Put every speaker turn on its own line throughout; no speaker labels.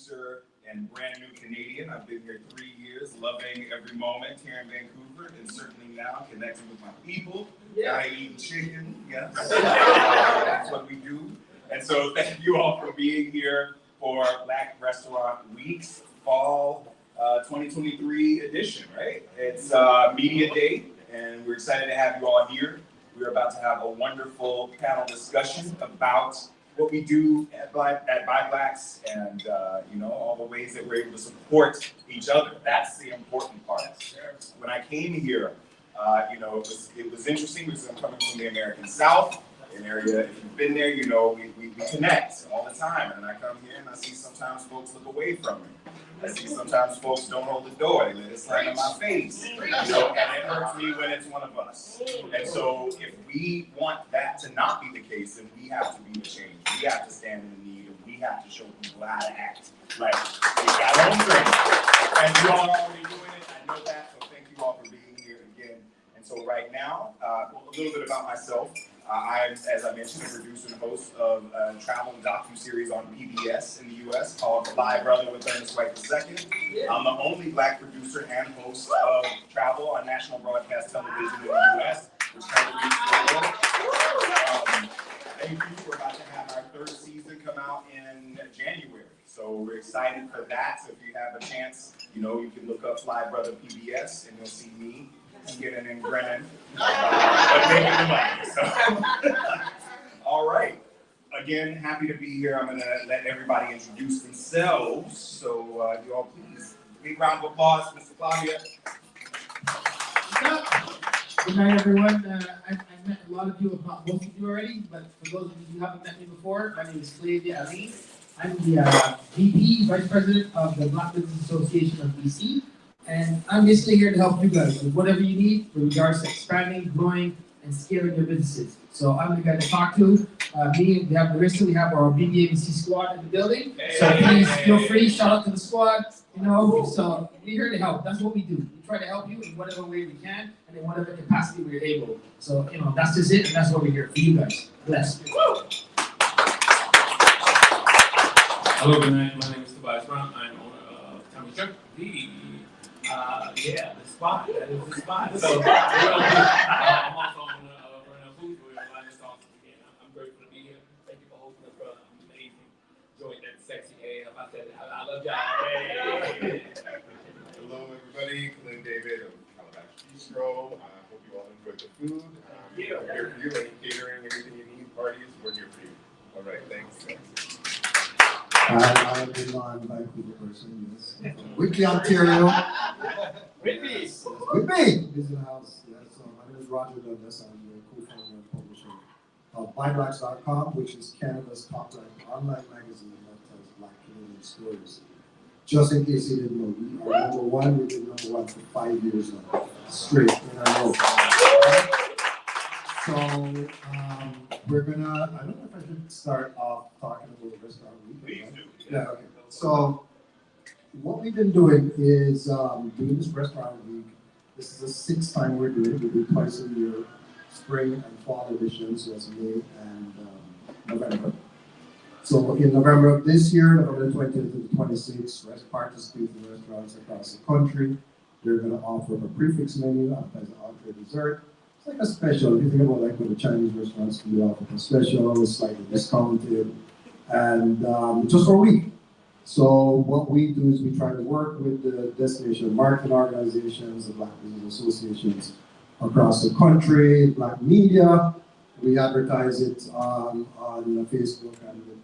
producer and brand new Canadian. I've been here 3 years, loving every moment here in Vancouver, and certainly now connecting with my people. I eat chicken, yes. That's what we do. And so thank you all for being here for Black Restaurant Week's Fall 2023 edition, right? It's Media Day, and we're excited to have you all here. We're about to have a wonderful panel discussion about what we do at ByBlacks and all the ways that we're able to support each other. That's the important part. When I came here, it was interesting because I'm coming from the American South, an area, if you've been there, we connect all the time. And I come here and I see sometimes folks look away from me. I see sometimes folks don't hold the door, they let it slam in my face. And it hurts me when it's one of us. And so if we want that to not be the case, then we have to be the change. We have to stand in the need, and we have to show people how to act. Like, we got our own thing. And you all are already doing it, I know that, so thank you all for being here again. And so right now, a little bit about myself. I'm, as I mentioned, a producer and host of a travel docuseries on PBS in the U.S. called Fly Brother with Ernest White II. I'm the only Black producer and host of travel on national broadcast television in the U.S., which kind of reaches the world. Thank you. We're about to have our third season come out in January. So we're excited for that. So if you have a chance, you can look up Fly Brother PBS and you'll see me skinning and grinning, but making the money. So, all right. Again, happy to be here. I'm going to let everybody introduce themselves. So, you all please, big round of applause, Mr. Claudia.
Good night, everyone. I've met a lot of you, if not most of you already, but for those of you who haven't met me before, my name is Claudia Ali. I'm the VP, Vice President of the Black Business Association of BC. And I'm basically here to help you guys with whatever you need with regards to expanding, growing, and scaling your businesses. So I'm the guy to talk to. We have our BBABC squad in the building. So please feel free, shout out to the squad. So we're here to help. That's what we do. We try to help you in whatever way we can and in whatever capacity we're able. So that's just it, and that's what we're here for you guys. Bless.
Hello, good night. My name is Tobias Brown. I'm owner of Tommy Chuck, the spot. That is the spot. So, I'm also on Burnell Foods. We're in Linus Austin again. I'm grateful to be here. Thank you for hosting us, brother. Amazing. Enjoying that sexy AF. I said it. I love y'all. Hey.
Hello, everybody. Clint David of Calabash Bistro. I hope you all enjoyed the food. We're here for you, any catering, anything you need, parties, we're here for you. All right, thanks.
I'm a non-Vancouver person, yes. Whitby, Ontario.
Whitby!
Whitby is in the house. Yes. My name is Roger Douglas. I'm the co-founder and publisher of ByBlacks.com, which is Canada's top-ranked online magazine that tells Black Canadian stories. Just in case you didn't know, we are number one. We've been number one for 5 years now, straight in a row. So we're gonna, I don't know if I should start off talking about the restaurant week.
Please do.
Yeah, okay. So what we've been doing is doing this restaurant week. This is the sixth time we're doing it. We do it twice a year, spring and fall editions, so that's May and November. So in November of this year, November 20th to the 26th, participating restaurants across the country, they're gonna offer a prefix menu, appetizer, entree, dessert. It's like a special. If you think about like what the Chinese restaurants can offer a special, it's slightly discounted, and just for a week. So what we do is we try to work with the destination marketing organizations, the Black Business Associations across the country, Black media. We advertise it on Facebook and with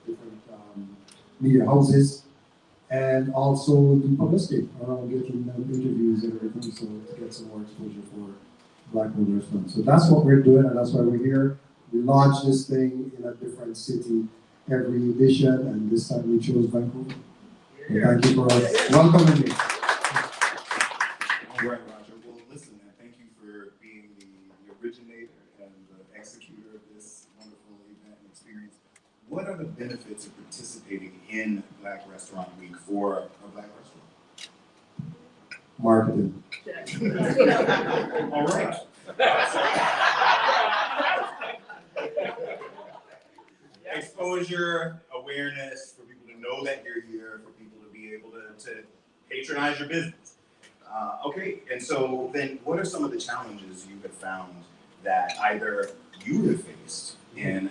different media houses, and also do publicity around getting interviews and everything, so to get some more exposure for Black-owned restaurants. So that's what we're doing, and that's why we're here. We launch this thing in a different city every edition, and this time we chose Vancouver. So thank you for welcoming me.
All right, Roger. Well, listen, thank you for being the originator and the executor of this wonderful event and experience. What are the benefits of participating in Black Restaurant Week for a Black restaurant?
Marketing.
All right. Exposure, awareness, for people to know that you're here. patronize your business. Okay, and so then what are some of the challenges you have found that either you have faced in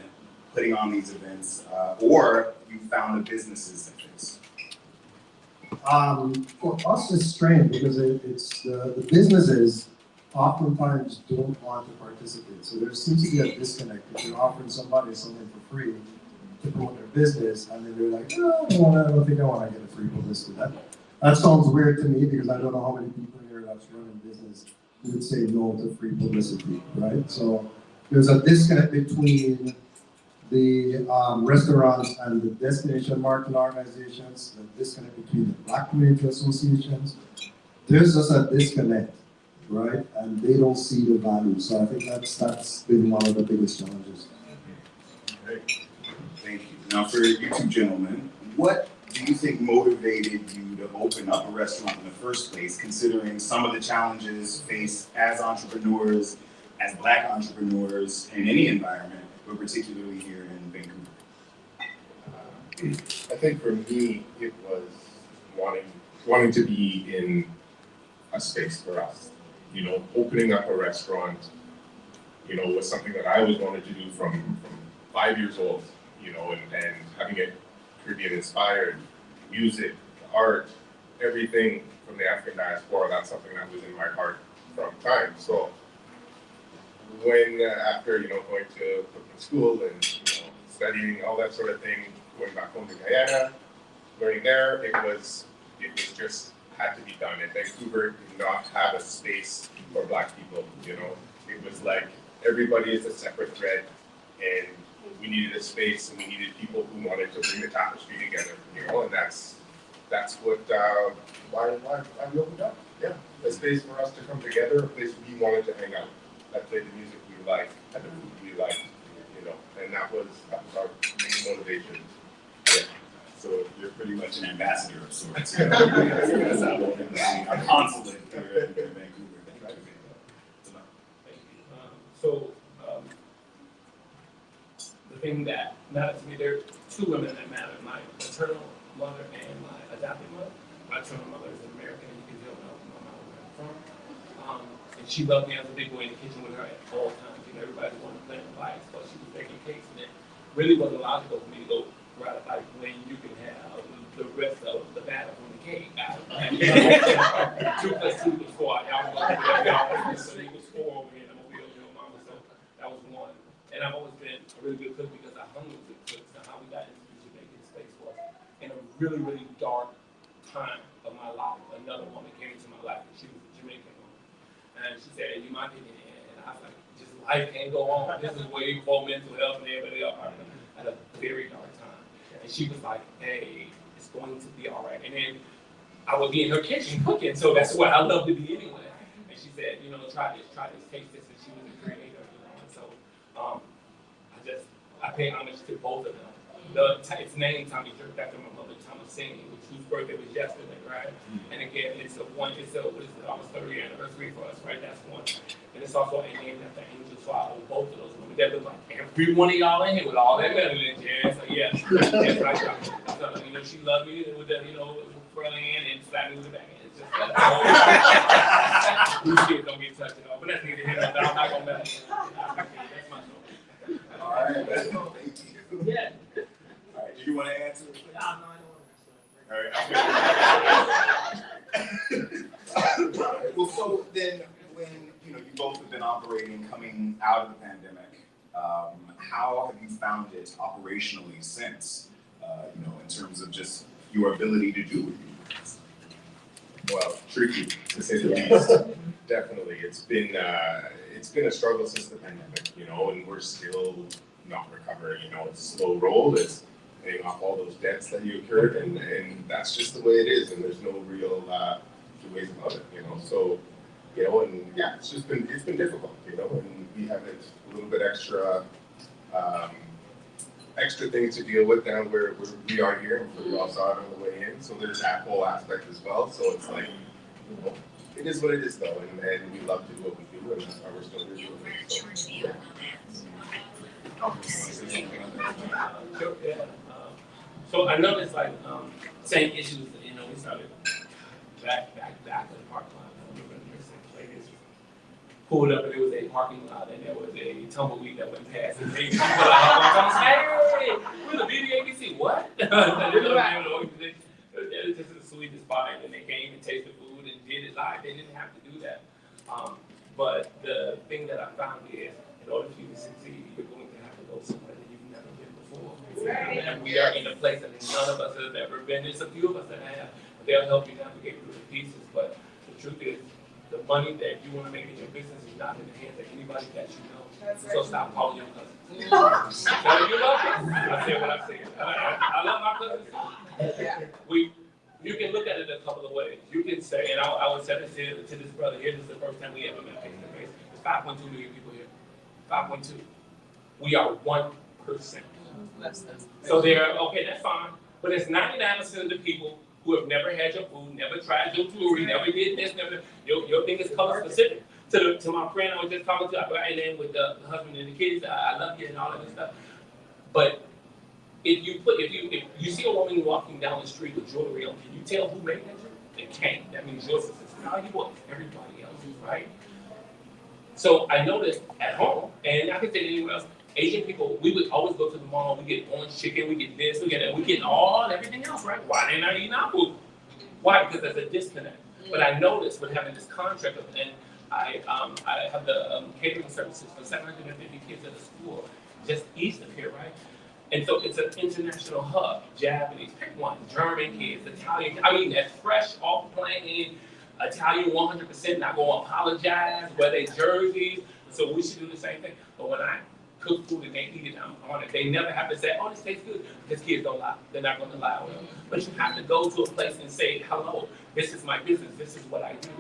putting on these events, or you found the businesses have faced?
For us, it's strange because it's the businesses oftentimes don't want to participate. So there seems to be a disconnect. If you're offering somebody something for free to promote their business, and then they're like, no, I don't think I want to get a free publicity. That sounds weird to me because I don't know how many people here that's running business who would say no to free publicity, right? So there's a disconnect between the restaurants and the destination marketing organizations, the disconnect between the Black community associations. There's just a disconnect, right? And they don't see the value. So I think that's been one of the biggest challenges.
Great. Thank you. Now for you two gentlemen, what do you think motivated you to open up a restaurant in the first place, considering some of the challenges faced as entrepreneurs, as Black entrepreneurs in any environment, but particularly here in Vancouver?
I think for me, it was wanting to be in a space for us. You know, opening up a restaurant, you know, was something that I always wanted to do from 5 years old, you know, and having it Caribbean inspired, music, art, everything from the African diaspora, that's something that was in my heart from time. So when, after, you know, going to school and, you know, studying, all that sort of thing, going back home to Guyana, learning there, it was just had to be done. And Vancouver did not have a space for Black people, you know. It was like everybody is a separate thread, and we needed a space, and we needed people who wanted to bring the tapestry together, you know, and that's what why we opened up. Yeah, a space for us to come together, a place we wanted to hang out, that played the music we liked, and the food we liked, you know, and that was our main motivation. Yeah.
So you're pretty much an ambassador of sorts. That's our consulate here in Vancouver. Thank you.
So the thing that matters to me, there are two women that matter: my maternal mother and my adopted mother. My maternal mother is American, and you can tell my mom where I'm from. And she loved me as a big boy in the kitchen with her at all times. You know, everybody wanted to play on bikes, but she was baking cakes, and it really wasn't logical for me to go ride a bike when you can have the rest of the batter from the cake. And, 2 + 2 = 4. Y'all know y'all so he was 4 over here, and I'm over here with mama, so that was one. And I've always been a really good cook because I hung with good cooks. And how we got into the Jamaican space was in a really, really dark time of my life. Another woman came into my life, and she was a Jamaican woman. And she said, "You might be in." And I was like, just life can't go on. This is way before mental health and everybody else. I had a very dark time. And she was like, "Hey, it's going to be all right." And then I would be in her kitchen cooking, so that's what I love to be anyway. And she said, "You know, try this, taste this." And she was a creator, you know. And so I pay homage to both of them. It's named Tommy Jerk after my mother, Thomasini, whose birthday was yesterday, right? And again, it's almost 30th anniversary for us, right? That's one. And it's also named after Angel, so I owe both of those women. That was like every one of y'all in here with all that melanin, yeah. So yes, that's right. So, you know, she loved me with that, you know, front end and slapped me with the back end. It's just that. These kids don't get touched at all, but that's neither here nor there. I'm not gonna mess. That's my story.
All right, thank you.
Yeah.
All right, do you want to answer?
No, I don't want to.
All right. Well, so then, when you both have been operating coming out of the pandemic, how have you found it operationally since? In terms of just your ability to do what you do.
Well, tricky to say the least. Definitely, it's been a struggle since the pandemic, you know, and we're still not recovering. You know, it's a slow roll. It's paying off all those debts that you incurred, and that's just the way it is. And there's no real two ways about it, you know. So, you know, and yeah, it's been difficult, you know, and we have a little bit extra things to deal with now where we are here, and we all saw it on the way in. So there's that whole aspect as well. So it's like, you know, it is what it is though, and we love to do what we do, and that's why we're still here doing it.
So I noticed like same issues. You know, we started back of the parking lot. I remember like this. Pulled up and there was a parking lot and there was a tumbleweed that went past. And they hey, we're the BBABC. What? It was just the sweetest part. And they came and tasted food and did it live. They didn't have to do that. But the thing that I found is, in order for you to succeed, you're going to have to go somewhere that you've never been before. And we are in a place that none of us have ever been. There's a few of us that have. They'll help you navigate through the pieces. But the truth is, the money that you want to make in your business is not in the hands of anybody that you know. So stop calling your cousins. Tell you love them. I said what I said. I love my cousins. You can look at it a couple of ways. You can say, and I would say this to this brother here, this is the first time we ever met face to face. There's 5.2 million people here. 5.2. We are 1%. So okay, that's fine. But it's 99% of the people who have never had your food, never tried your jewelry, never did this, never. Your thing is color specific. To my friend I was just talking to, and then with the husband and the kids, I love you and all of this stuff. But if you see a woman walking down the street with jewelry on, can you tell who made that jewelry? They can't. That means yours is valuable as everybody else's, right? So I noticed at home, and I can say anywhere else, Asian people, we would always go to the mall, we get orange chicken, we get this, we get that, we get everything else, right? Why they not eating our food? Why? Because there's a disconnect. But I noticed with having this contract, and I have the catering services for 750 kids at a school just east of here, right? And so it's an international hub. Japanese, pick one, German kids, Italian. I mean, that's fresh off the plane. Italian 100%, not going to apologize, wear their jerseys. So we should do the same thing. But when I cook food and they eat it, I'm on it. They never have to say, oh, this tastes good. Because kids don't lie. They're not going to lie. But you have to go to a place and say, hello, this is my business. This is what I do.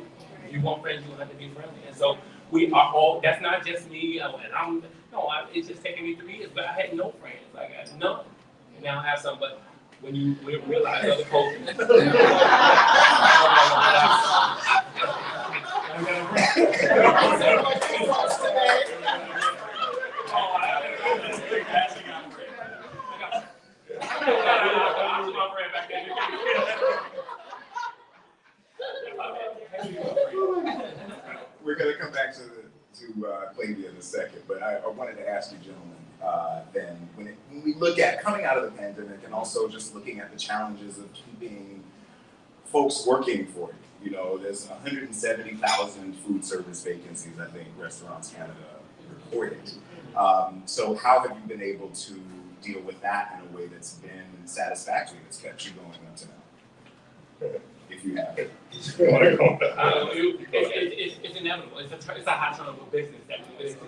If you want friends, you have to be friendly. And so we are all, that's not just me. It's just taking me 3 years. But I had no friends. Like, I had none. And now I have some. But when you realize other cultures.
We're going to come back to Clavia in a second, but I wanted to ask you, gentlemen, then when we look at coming out of the pandemic and also just looking at the challenges of keeping folks working for you. You know, there's 170,000 food service vacancies, I think, Restaurants Canada reported. So how have you been able to deal with that in a way that's been satisfactory, that's kept you going up to now? If you have it.
It's inevitable. It's a high turnover business that we just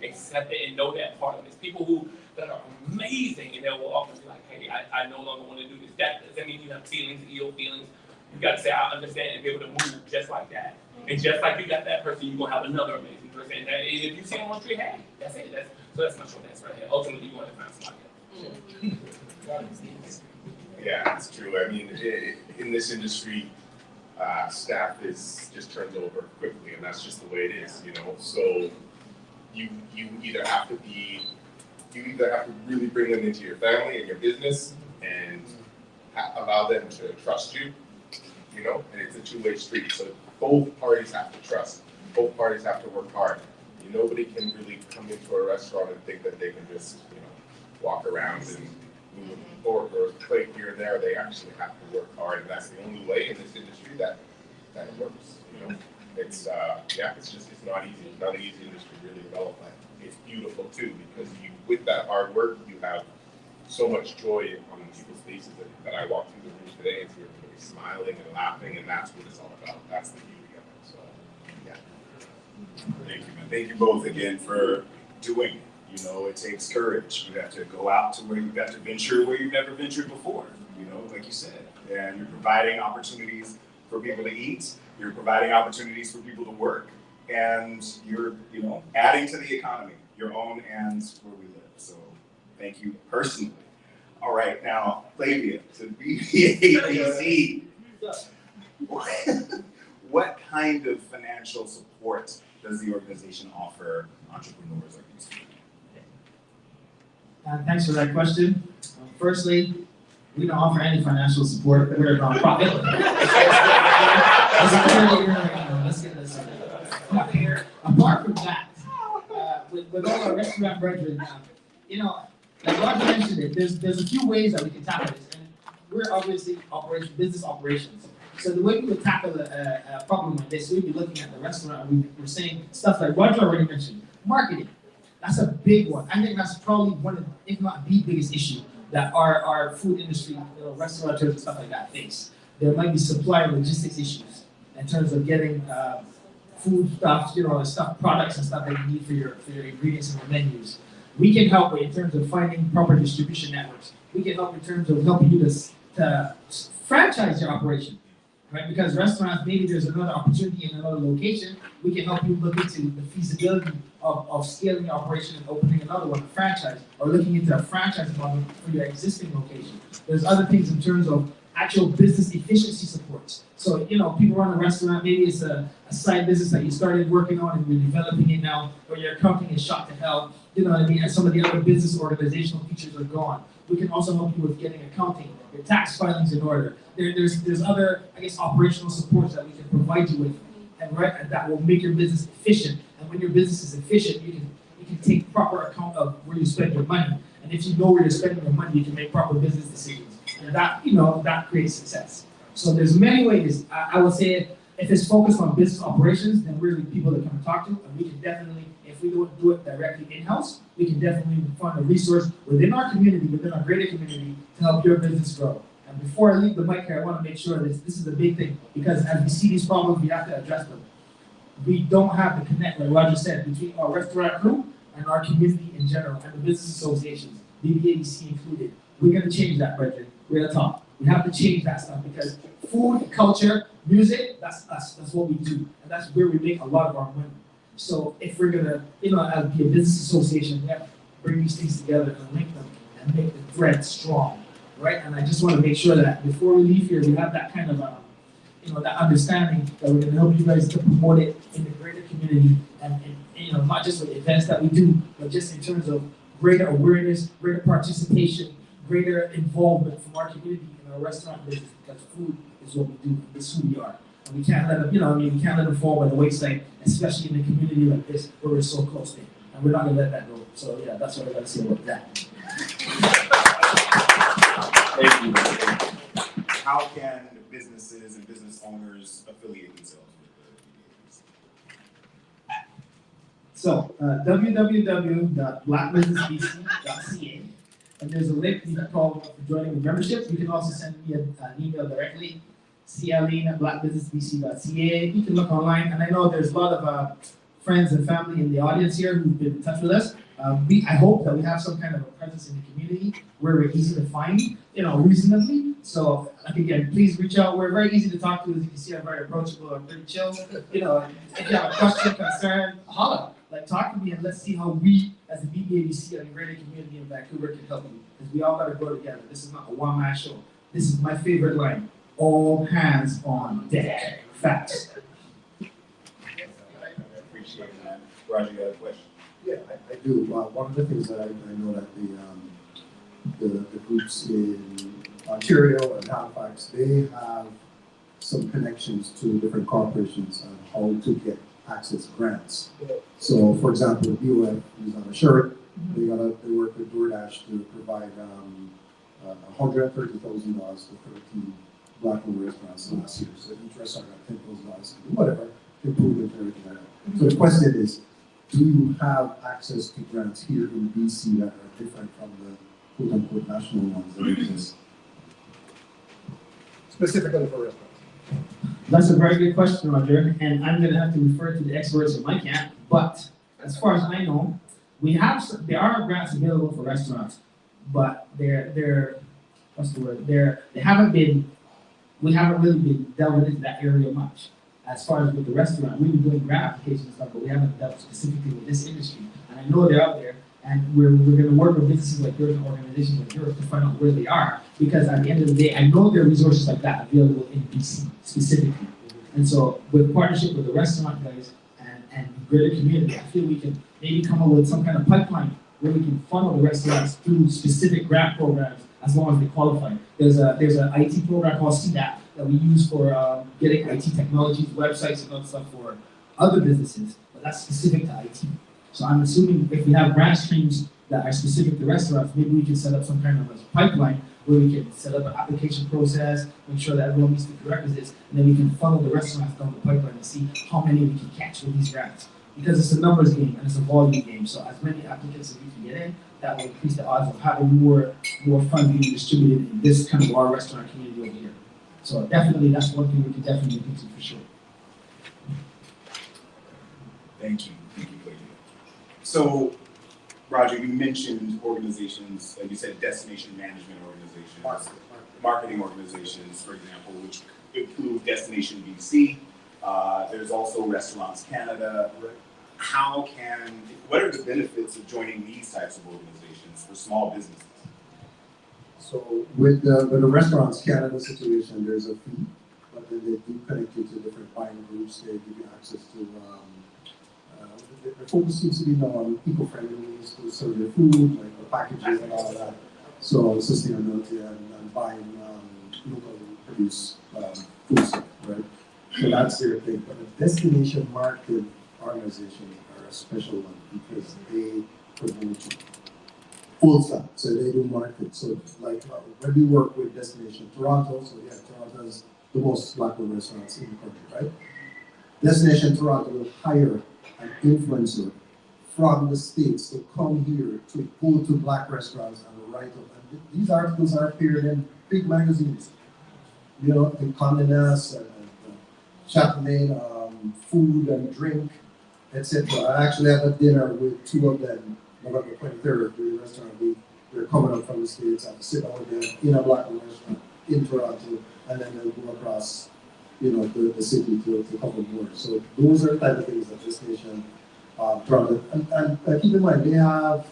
accept it and know that part of it. It's people that are amazing and they will often be like, hey, I no longer want to do this. That doesn't mean you have feelings, ill feelings. You got to say, I understand, and be able to move just like that. And just like you got that person, you're going to have another amazing person. And if you see them on the street, hey, that's it. So that's my short answer right here. Ultimately, you want to find somebody else.
Yeah, it's true. I mean, in this industry, staff is just turns over quickly, and that's just the way it is, you know. So you either have to really bring them into your family and your business, and allow them to trust you, you know. And it's a two-way street. So both parties have to trust. Both parties have to work hard. Nobody can really come into a restaurant and think that they can just, walk around and move a fork or a plate here and there. They actually have to work hard, and that's the only way in this industry that it works. It's it's not easy. It's not an easy industry to really develop. It's beautiful too, because with that hard work, you have so much joy on people's faces that I walk through the room today and see everybody smiling and laughing, and that's what it's all about. That's the beauty of it. So, yeah.
Thank you, man. Thank you both again for doing it. It takes courage. You have to go out to where you've got to venture where you've never ventured before, like you said. And you're providing opportunities for people to eat. You're providing opportunities for people to work. And you're, adding to the economy, your own and where we live. So thank you personally. All right, now, Clavia, to BBABC, what kind of financial support does the organization offer entrepreneurs like these people?
Thanks for that question. Firstly, we don't offer any financial support. We're a nonprofit. Let's get this. Apart from that, with all our restaurant brethren, like Roger mentioned it, there's a few ways that we can tackle this, and we're obviously business operations. So the way we would tackle a problem like this, we'd be looking at the restaurant, and we're saying stuff like Roger already mentioned, marketing. That's a big one. I think that's probably one of, if not the biggest issue that our food industry, restaurateurs and stuff like that face. There might be supply and logistics issues in terms of getting food stuff, products and stuff that you need for your ingredients and your menus. We can help in terms of finding proper distribution networks. We can help in terms of helping you to franchise your operation, right? Because restaurants, maybe there's another opportunity in another location. We can help you look into the feasibility of scaling your operation and opening another one, a franchise, or looking into a franchise model for your existing location. There's other things in terms of actual business efficiency supports. So, people run a restaurant, maybe it's a side business that you started working on and you're developing it now, or your accounting is shot to hell, you know what I mean, and some of the other business organizational features are gone. We can also help you with getting accounting, your tax filings in order. There's other, operational supports that we can provide you with, and that will make your business efficient. And when your business is efficient, you can take proper account of where you spend your money. And if you know where you're spending your money, you can make proper business decisions. And that creates success. So there's many ways. I would say if it's focused on business operations, then we're the people that come talk to. And we can definitely, if we don't do it directly in-house, we can definitely find a resource within our community, within our greater community, to help your business grow. And before I leave the mic here, I want to make sure this is a big thing, because as we see these problems, we have to address them. We don't have the connect, like Roger said, between our restaurant crew and our community in general, and the business associations, BBABC included. We're going to change that, brethren. We're at the top. We have to change that stuff, because food, culture, music, that's us. That's what we do. And that's where we make a lot of our money. So if we're going to, as be a business association, we have to bring these things together and link them and make the thread strong, right? And I just want to make sure that before we leave here, we have that kind of, that understanding that we're going to help you guys to promote it in the greater community, and not just with events that we do, but just in terms of greater awareness, greater participation, greater involvement from our community in our restaurant business, because food is what we do. It's who we are. And we can't let them, we can't let them fall by the wayside, especially in a community like this where we're so close to it. And we're not going to let that go. So yeah, that's what I got to say about that.
Thank you. How can businesses and business owners affiliate themselves with the BBAs?
So www.blackbusinessbc.ca. And there's a link you can call for joining the membership. You can also send me an email directly, clean@blackbusinessbc.ca. You can look online, and I know there's a lot of friends and family in the audience here who've been in touch with us. I hope that we have some kind of a presence in the community where we're easy to find, reasonably. So, again, please reach out. We're very easy to talk to. As you can see, I'm very approachable. I'm pretty chill. If you have a question, concern, holla. Talk to me, and let's see how we, as the BBABC and the greater community in Vancouver, can help you. Because we all got to grow together. This is not a one-man show. This is my favorite line. All hands on deck. Facts.
I appreciate that. Roger, you got a question?
Yeah, I do. One of the things that I know that the groups in Ontario and Halifax, they have some connections to different corporations on how to get access grants. So, for example, BOF is on a shirt. They work with DoorDash to provide $130,000 to 13 Black-owned restaurants last year. So each restaurant got $10,000 to do whatever, improvement, everything like that. So the question is, do you have access to grants here in BC that are different from the quote-unquote national ones that exist? Specifically for restaurants.
That's a very good question, Roger, and I'm going to have to refer to the experts in my camp. But as far as I know, there are grants available for restaurants, but they're what's the word? We haven't really been delving into that area much. As far as with the restaurant, we've been doing grant applications and stuff, but we haven't dealt specifically with this industry. And I know they're out there, and we're going to work with businesses like yours and organizations like yours to find out where they are. Because at the end of the day, I know there are resources like that available in BC specifically. And so, with partnership with the restaurant guys and the greater community, I feel we can maybe come up with some kind of pipeline where we can funnel the restaurants through specific grant programs as long as they qualify. There's an IT program called CDAP that we use for getting IT technologies, websites, and other stuff for other businesses, but that's specific to IT. So I'm assuming if we have grant streams that are specific to restaurants, maybe we can set up some kind of a pipeline where we can set up an application process, make sure that everyone meets the prerequisites, and then we can funnel the restaurants down the pipeline and see how many we can catch with these grants. Because it's a numbers game and it's a volume game, so as many applicants as we can get in, that will increase the odds of having more funds being distributed in this kind of our restaurant community over here. So definitely, that's one thing we can definitely look into for sure.
Thank you, Claudia. So, Roger, you mentioned organizations, like you said, destination management organizations, marketing organizations, for example, which include Destination BC. There's also Restaurants Canada. What are the benefits of joining these types of organizations for small businesses?
So with the Restaurants Canada situation, there's a fee, but then they do connect you to different buying groups. They give you access to, the focus seems to be now on eco-friendly ways to serve your food, like the packaging and all of that. So sustainability and buying local produced food stuff, right? So that's their thing. But the destination market organizations are a special one because they promote full stop. So they do market. So like when we work with Destination Toronto, so yeah, Toronto is the most black-owned restaurants in the country, right? Destination Toronto will hire an influencer from the States to come here to go to black restaurants and write up. And these articles are appeared in big magazines, you know, in Condé Nast and Chaplain, food and drink, etc. I actually had a dinner with two of them November 23rd during the restaurant week. They're coming up from the States. I have to sit down with them in a black restaurant in Toronto, and then they'll go across, you know, the city to cover more. So those are the type of things that Destination Toronto, and keep in mind, I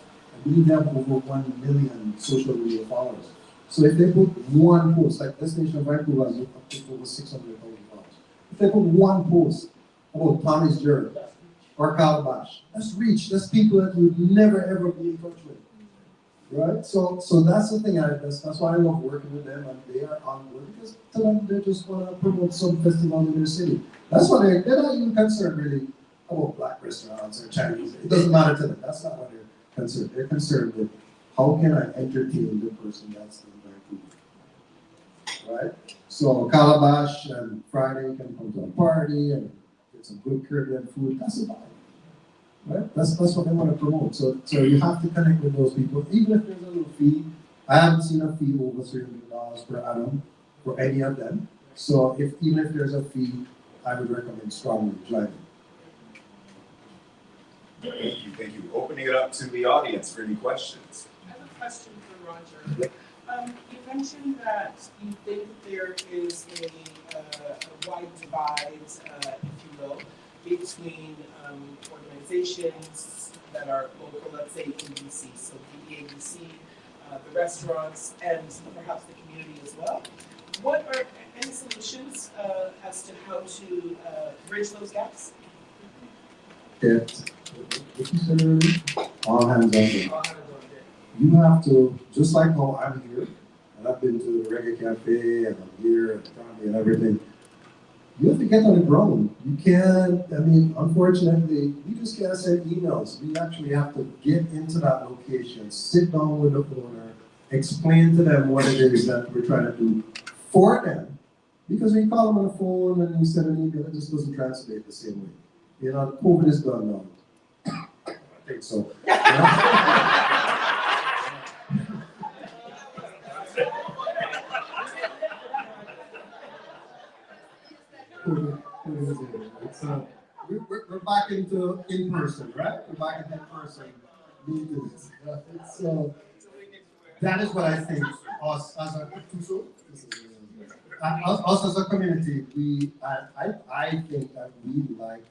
believe they have over 1 million social media followers. So if they put one post, like Destination Vancouver has up to over 600,000 followers. If they put one post about Tommy's Journey or Calabash, that's reach. That's people that you'd never ever be in touch with, right? So that's the thing. That's why I love working with them, and they are on board because to them they just want to promote some festival in their city. That's why they're not even concerned really about black restaurants or Chinese. It doesn't matter to them. That's not what they're concerned. They're concerned with how can I entertain the person that's in Vancouver, right? So Calabash and Friday can come to a party and get some good Caribbean food. That's a vibe, right? That's what they want to promote. So you have to connect with those people, even if there's a little fee. I haven't seen a fee over $300 per annum for any of them. So even if there's a fee, I would recommend strongly joining.
Thank you. Opening it up to the audience for any questions.
I have a question for Roger. You mentioned that you think there is a wide divide, if you will, between organizations that are local, let's say in BC, so BC, the restaurants, and perhaps the community as well. What are any solutions as to how to bridge those gaps?
Yeah. What you said earlier, all hands on deck. You have to, just like how I'm here, and I've been to the Reggae Cafe, and I'm here at Tommy and everything, you have to get on the ground. You can't, I mean, unfortunately, we just can't send emails. We actually have to get into that location, sit down with the owner, explain to them what it is that we're trying to do for them. Because when you call them on the phone and you send an email, it just doesn't translate the same way. You know, COVID is done now. I think so. We're back into in person, right? We're back into in person meetings. So that is what I think. Us as a community, I think that we like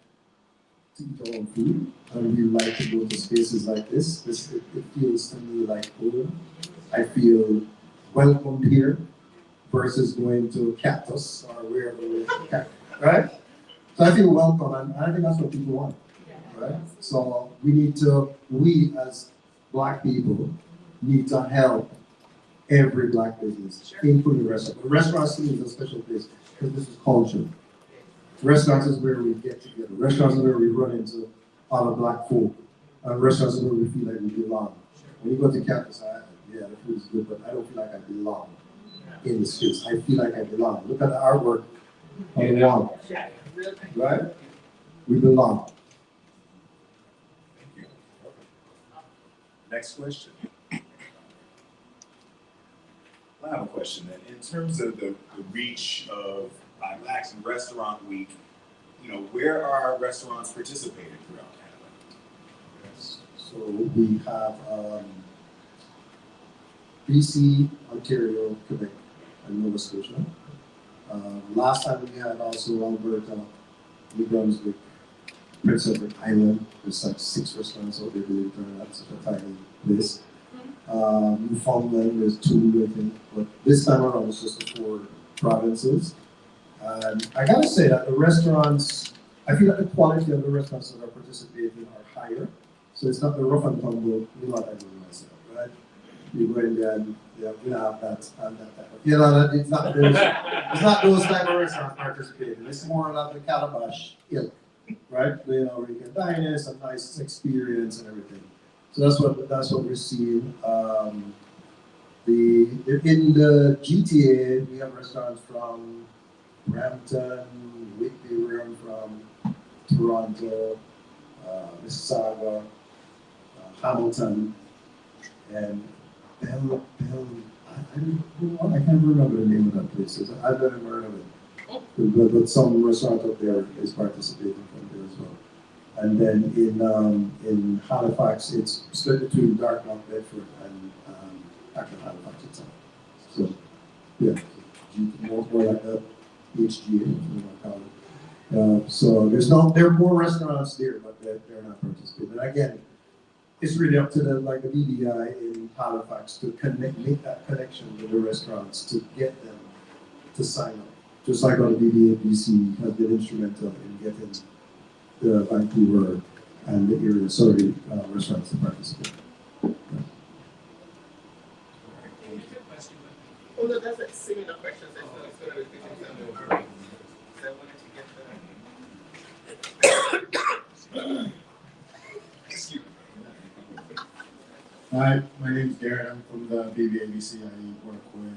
to eat our own food, and we like to go to spaces like this. It feels to me like home. I feel welcomed here versus going to Cactus or wherever we're right? So I feel welcome, and I think that's what people want, right? So we as Black people need to help every Black business, including restaurants. The restaurants to me is a special place. because this is culture. Restaurants is where we get together. Restaurants is where we run into other black folk. And restaurants is where we feel like we belong. When you go to campus, yeah, the food is good, but I don't feel like I belong in the space. I feel like I belong. Look at the artwork on the wall. Right? We belong.
Thank you. Next question. I have a question then. In terms of the reach of ByBlacks and Restaurant Week, you know, where are restaurants participating throughout Canada?
Yes. So we have BC, Ontario, Quebec, and Nova Scotia. Last time we had also Alberta, New Brunswick, Prince Edward Island. There's like 6 restaurants out there, believe it or not, such a tiny place. Newfoundland, there's 2, I think, but this time around it's just the 4 provinces. And I gotta say that the restaurants, I feel like the quality of the restaurants that are participating are higher. So it's not the rough and tumble, you know what I mean myself, right? You go in there and you have that and that type of, you know, it's not those type of restaurants participating. It's more like the calabash ilk, right? You know, where you can dine in, some nice experience and everything. So that's what we're seeing. In the GTA, we have restaurants from Brampton, Whitby, where I'm from, Toronto, Mississauga, Hamilton, and Bell. I can't remember the name of that place. I've never heard of it. But some restaurant up there is participating from there as well. And then in Halifax, it's split between Dartmouth, Bedford, and actually Halifax itself. So yeah, more like a HGA, if you want to call it. So there are more restaurants there, but they're not participating. And again, it's really up to the BDI in Halifax to make that connection with the restaurants to get them to sign up. Just like how the BDA BC has been instrumental in getting the Vancouver and the area, restaurants to participate.
Oh no, that's a similar question. I wanted to get
Excuse me.
Hi, my name is Garrett. I'm from the BBABC. I work in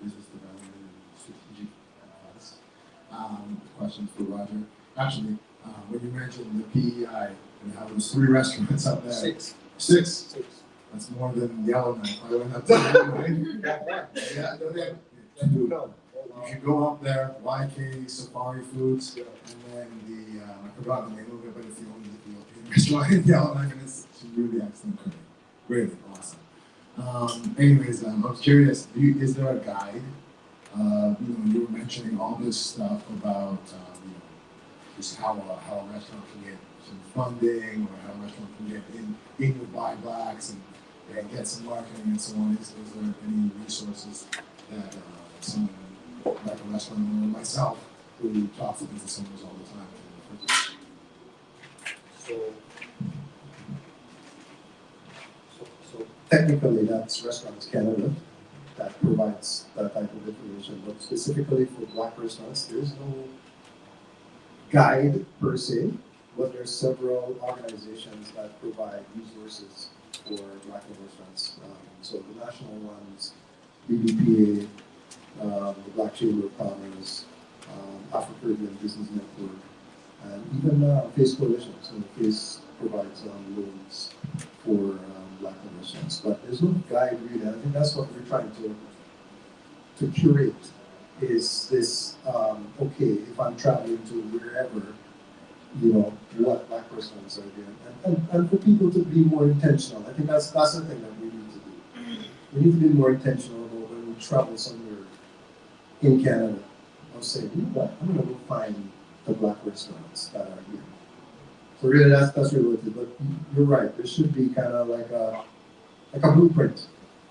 business development and strategic questions for Roger. Actually, when you mentioned the PEI and how there's 3 restaurants out there. 6. 6. That's more than Yellowknife. I went up there. Yeah, okay. You can go up there, YK Safari Foods, and then I forgot the name of it, but it's the only Ethiopian restaurant in Yellowknife, and it's really excellent cooking. Really awesome. Anyways, I was curious, is there a guide? You were mentioning all this stuff about, just how a restaurant can get some funding, or how a restaurant can get in with ByBlacks and get some marketing and so on. Is there any resources that someone like a restaurant owner like myself, who talks to business owners all the time,
So technically, that's Restaurants Canada that provides that type of information, but specifically for Black restaurants, there's no guide per se, but there's several organizations that provide resources for Black restaurants. So the national ones, BBPA, the Black Chamber of Commerce, Afro-Caribbean Business Network, and even Face Coalition. So Face provides loans for Black restaurants, but there's no guide really. I think that's what we're trying to curate. Is this okay if I'm traveling to wherever, what Black restaurants are doing, and for people to be more intentional. I think that's the thing that we need to do. We need to be more intentional about when we travel somewhere in Canada. I'll say, you know what, I'm gonna go find the Black restaurants that are here. So really, that's really what it is. But you're right. There should be kind of like a blueprint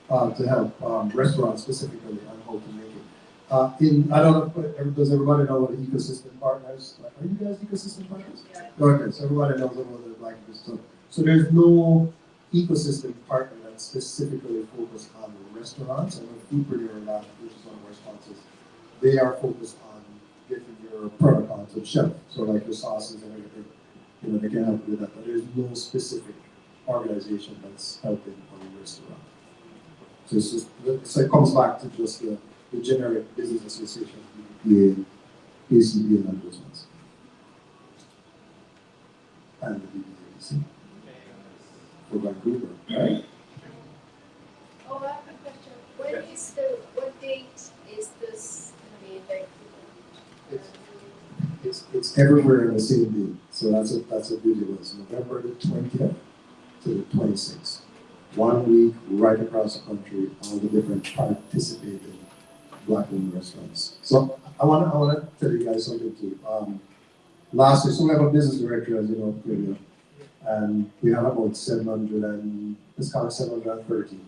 to help restaurants specifically on how to make it. I don't know, does everybody know what the ecosystem partners? Are you guys ecosystem partners? Yeah. Okay, so everybody knows about the Black ecosystem. So there's no ecosystem partner that's specifically focused on restaurants. I know Foodpreneur Lab, which is one of our sponsors, they are focused on getting your product onto the shelf. So like your sauces and everything, you know, they can help you with that. But there's no specific organization that's helping on the restaurant. So it's just, so it comes back to just the generic business association, the ACB and those ones. And the BBAC for Vancouver, right?
Oh, I have a question. What date is this gonna be in Vancouver?
It's everywhere in the same day. So that's a video. It's November the 20th to the 26th. 1 week right across the country, all the different participating Black-owned restaurants. So I wanna tell you guys something too. Last year, so we have a business director, as you know, Claudia, and we have about 730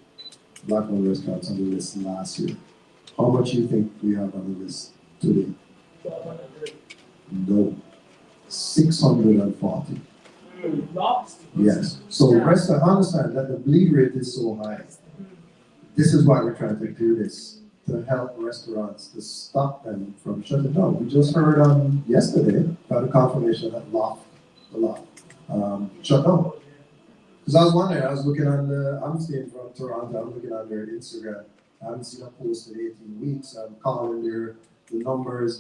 Black-owned restaurants on the list last year. How much do you think we have on the list today?
1,200.
No, 640.
Lost.
Yes. So restaurant, understand that the bleed rate is so high. This is why we're trying to do this, to help restaurants, to stop them from shutting down. We just heard yesterday about a confirmation that Lauch shut down. Because I was wondering, I was looking on I'm staying from Toronto, I'm looking on their Instagram. I haven't seen a post in 18 weeks. I'm calling the number is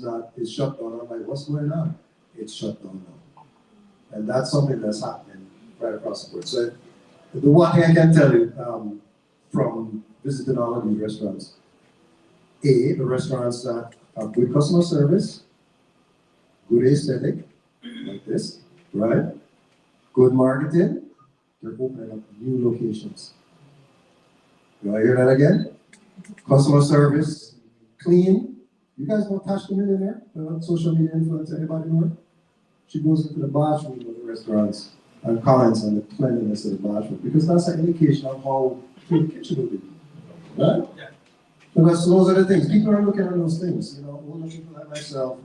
shut down. I'm like, what's going on? It's shut down now. And that's something that's happening right across the board. So the one thing I can tell you from visiting all of these restaurants, the restaurants that have good customer service, good aesthetic, like this, right? Good marketing, they're opening up new locations. Do I hear that again? Customer service, clean. You guys know Tash the Millionaire, the social media influencer, anybody know her? She goes into the bathroom of the restaurants and comments on the cleanliness of the bathroom because that's an indication of how clean the kitchen will be. Right?
Yeah.
Because those are the things. People are looking at those things. You know, older people like myself,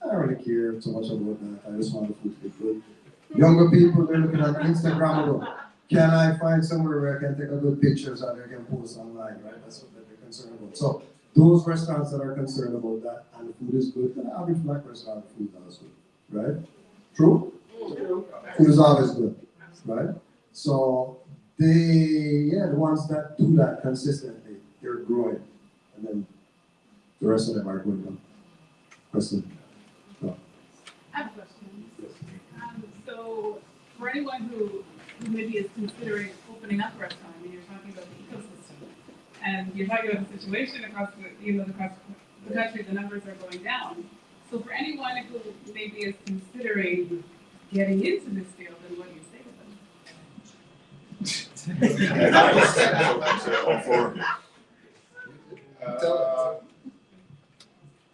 I don't really care so much about that. I just want the food to be good. Younger people, they're looking at Instagram. Can I find somewhere where I can take a good picture so that I can post online, right? That's what they're concerned about. So those restaurants that are concerned about that and the food is good, the average Black restaurant, the food is good, right? True? Food is always good, right? So the ones that do that consistently, they're growing. And then the rest of them are going down. Question? No.
I have a question. So for anyone who maybe is considering opening up a restaurant, I mean, you're talking about the ecosystem, and you're talking about the situation across the country, the numbers are going down. So for anyone who maybe is considering getting into this field, then what do you say to them?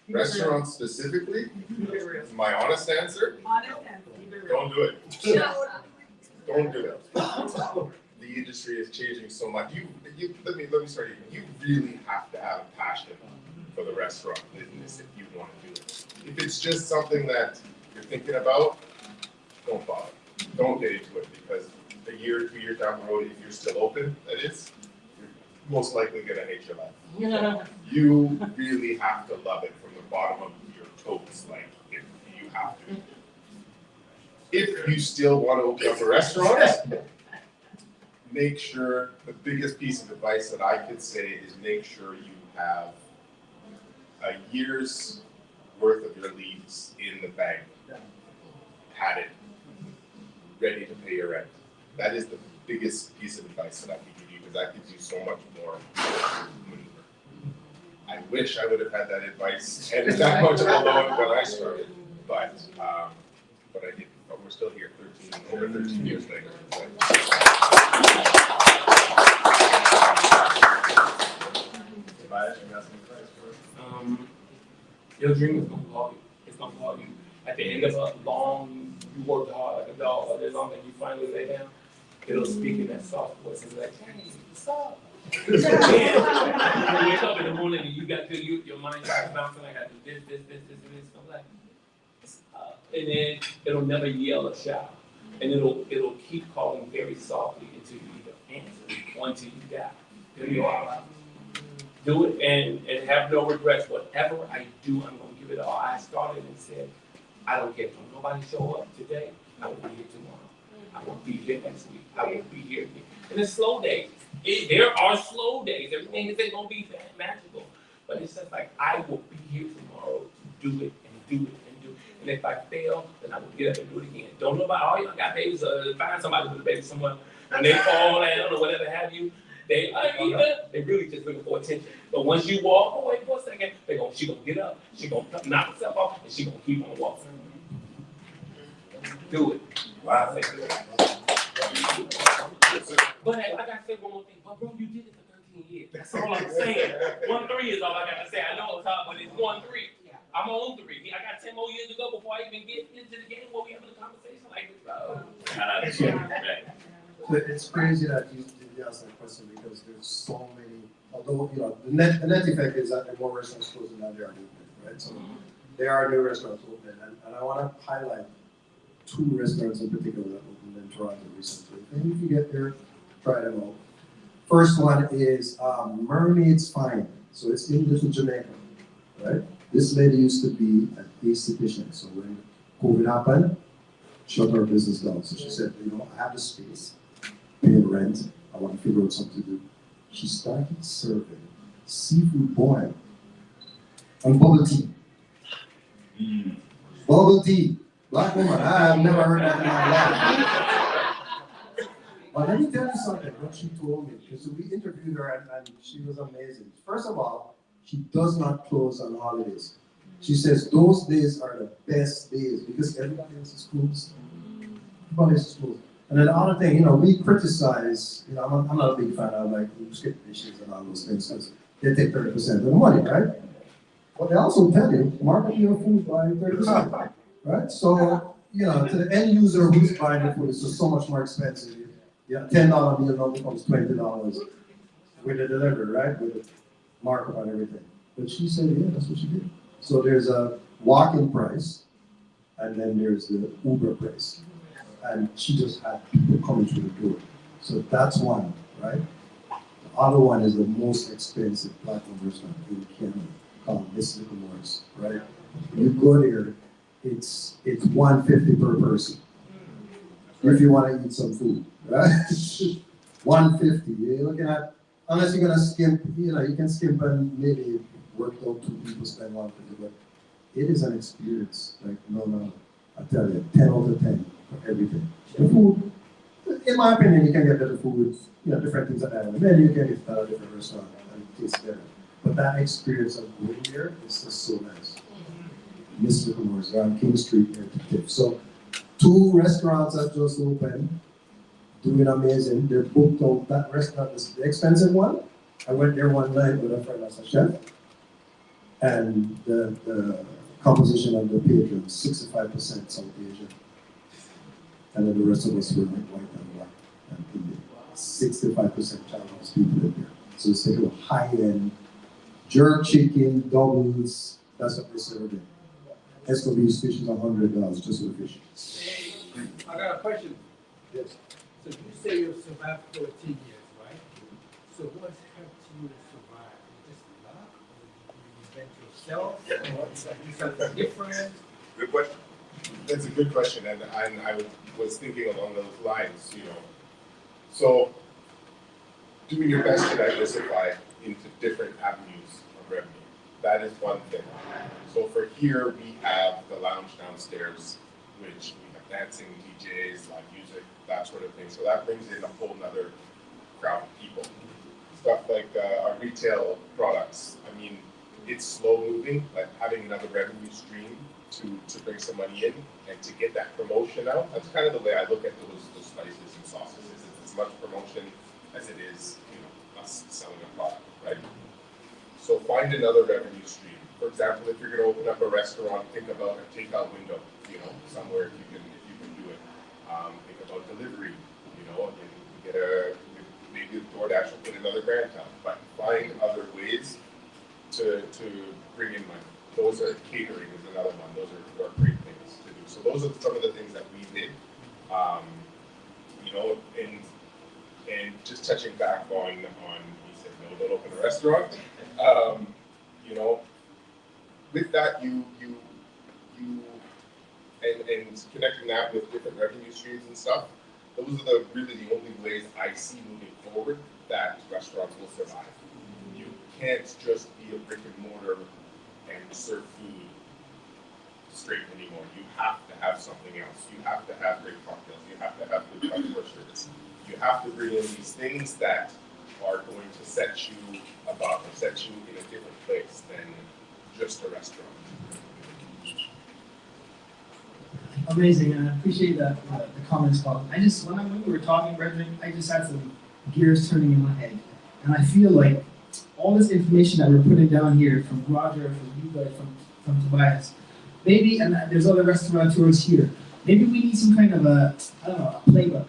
Restaurants specifically, my honest answer,
Honest answer.
don't do it. Don't do it. The industry is changing so much. Let me start even. You really have to have a passion for the restaurant business if you want to do it. If it's just something that you're thinking about, don't bother. Don't get into it because a year, 2 years down the road, if you're still open, that is, you're most likely gonna hate your life.
Yeah.
You really have to love it from the bottom of your toes, like if you have to. If you still want to open up a restaurant, make sure, the biggest piece of advice that I could say is make sure you have a year's worth of your leaves in the bank, padded, ready to pay your rent. That is the biggest piece of advice that I can give you because that gives you so much more maneuver. I wish I would have had that advice and that much of a loan when I started, but I didn't. But we're still here, over 13 years later.
Your dream is gonna call you. It's gonna call you. At the end of a long, you worked hard like a dog all day long, and you finally lay down. It'll speak in that soft voice and be like, "Hey, stop." You wake up in the morning and you got your mind starts bouncing. I got to do this. I'm like, and then it'll never yell or shout, and it'll keep calling very softly until you either answer or until you die. Then you are. Do it and have no regrets. Whatever I do, I'm gonna give it all. I started and said, I don't care if nobody show up today, I will be here tomorrow. I will be here next week. I will be here again. And it's slow days. There are slow days. Everything isn't gonna be magical. But it's just like I will be here tomorrow to do it and do it and do it. And if I fail, then I will get up and do it again. Don't know about all y'all got babies, find somebody with a baby somewhere. When they fall down or whatever have you, they really just looking for attention. But once you walk away for a second, she gonna get up, she gonna knock herself off, and she gonna keep on walking. Do it.
Wow.
But hey, I gotta say one more thing. But bro, you did it for 13 years. That's all I'm saying. 1-3 is all I gotta say. I know it's hard, but it's 1-3. I'm on 3. I got 10 more years to go before I even get into the game where we having a conversation like this.
It's crazy that you asked that question because there's so many. Although the net effect is that there are more restaurants closing than there are opening, right? So there are new restaurants opening, and I want to highlight 2 restaurants in particular that opened in Toronto recently. And if you get there, try them out. First one is Mermaid's Fine. So it's in Little Jamaica, right? This lady used to be an esthetician. So when COVID happened, shut her business down. So she said, I have the space, paying rent, I want to figure out something to do. She started serving seafood boil and bubble tea. Bubble tea. Black woman, I have never heard that in my life. But let me tell you something, what she told me, because we interviewed her and she was amazing. First of all, she does not close on holidays. She says those days are the best days because everybody else is closed. Everybody else is closed. And then the other thing, we criticize, I'm not a big fan of like skip dishes and all those things because they take 30% of the money, right? But they also tell you, market your food by 30%, right? So, to the end user who's buying the food, it's just so much more expensive. Yeah, $10 meal now becomes $20 with the delivery, right? With the markup and everything. But she said, yeah, that's what she did. So there's a walk-in price, and then there's the Uber price. And she just had people coming through the door. So that's one, right? The other one is the most expensive platform restaurant in Canada called Miss Nicomore's, right? You go there, it's $150 per person. If you want to eat some food, right? $150. You're looking at, unless you're gonna skimp, you can skimp and maybe work out 2 people spend $150, but it is an experience. Like no, I tell you, 10 out of 10 for everything. The food, in my opinion, you can get better food, different things like that. And then you can get at a different restaurant and it tastes better. But that experience of going there is just so nice. Miss Nicomore's on King Street here to Tiff. So 2 restaurants that just opened, doing amazing. They're booked out. That restaurant is the expensive one. I went there one night with a friend as a chef. And the composition of the patrons, 65% South Asian. And then the rest of us were like white and black and Indian. 65% Chinese people in there. So it's like a high-end jerk chicken, doubles, that's what they serve in. SW's fish is $100 just for the fish.
I got a question.
Yes.
So you say you've survived 14 years, right? So what's helped you to survive? Just luck? Or you invent yourself? Or you something different?
Good question. That's a good question, and I was thinking along those lines, So, doing your best to diversify into different avenues of revenue. That is one thing. So for here, we have the lounge downstairs, which we have dancing, DJs, live music, that sort of thing. So that brings in a whole nother crowd of people. Stuff like our retail products. I mean, it's slow moving, like having another revenue stream to bring some money in and to get that promotion out. That's kind of the way I look at those spices and sauces. It's as much promotion as it is, us selling a product, right? So find another revenue stream. For example, if you're going to open up a restaurant, think about a takeout window, somewhere if you can do it. Think about delivery, and get maybe DoorDash will put another grant out, but find other ways to bring in money. Those are catering is another one. Those are great things to do. So those are some of the things that we did. And just touching back on said, no, don't open a restaurant. You know, with that, you and connecting that with different revenue streams and stuff, those are really the only ways I see moving forward that restaurants will survive. You can't just be a brick and mortar and serve food straight anymore. You have to have something else. You have to have great cocktails. You have to have good customer service. You have to bring in these things that are going to set you above or set you in a different place than just a restaurant.
Amazing, and I appreciate the comments, Colin. When we were talking, Brendan, I just had some gears turning in my head. And I feel like all this information that we're putting down here from Roger, from you guys, from Tobias, maybe, and there's other restaurateurs here, maybe we need some kind of a playbook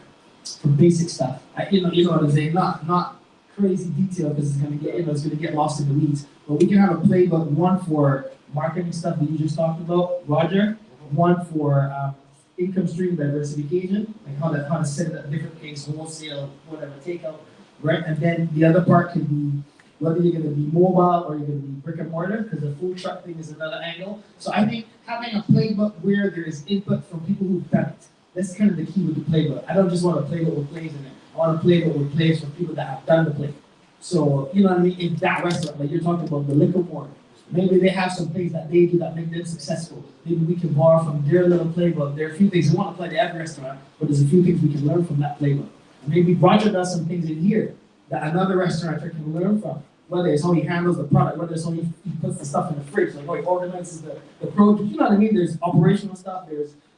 for basic stuff. You know what I'm saying? Not crazy detail because it's gonna get lost in the weeds. But we can have a playbook, one for marketing stuff that you just talked about, Roger, one for income stream diversification, like how to set up different things, wholesale, whatever, takeout, right? And then the other part could be whether you're going to be mobile or you're going to be brick and mortar, because the food truck thing is another angle. So I think having a playbook where there is input from people who've done it, that's kind of the key with the playbook. I don't just want a playbook with plays in it. I want a playbook with plays from people that have done the play. So, you know what I mean? In that restaurant, like you're talking about the liquor board, maybe they have some things that they do that make them successful. Maybe we can borrow from their little playbook. There are a few things we want to apply to every restaurant, but there's a few things we can learn from that playbook. And maybe Roger does some things in here that another restaurateur can learn from. Whether it's how he handles the product, whether it's how he puts the stuff in the fridge, like how he organizes the produce. You know what I mean? There's operational stuff,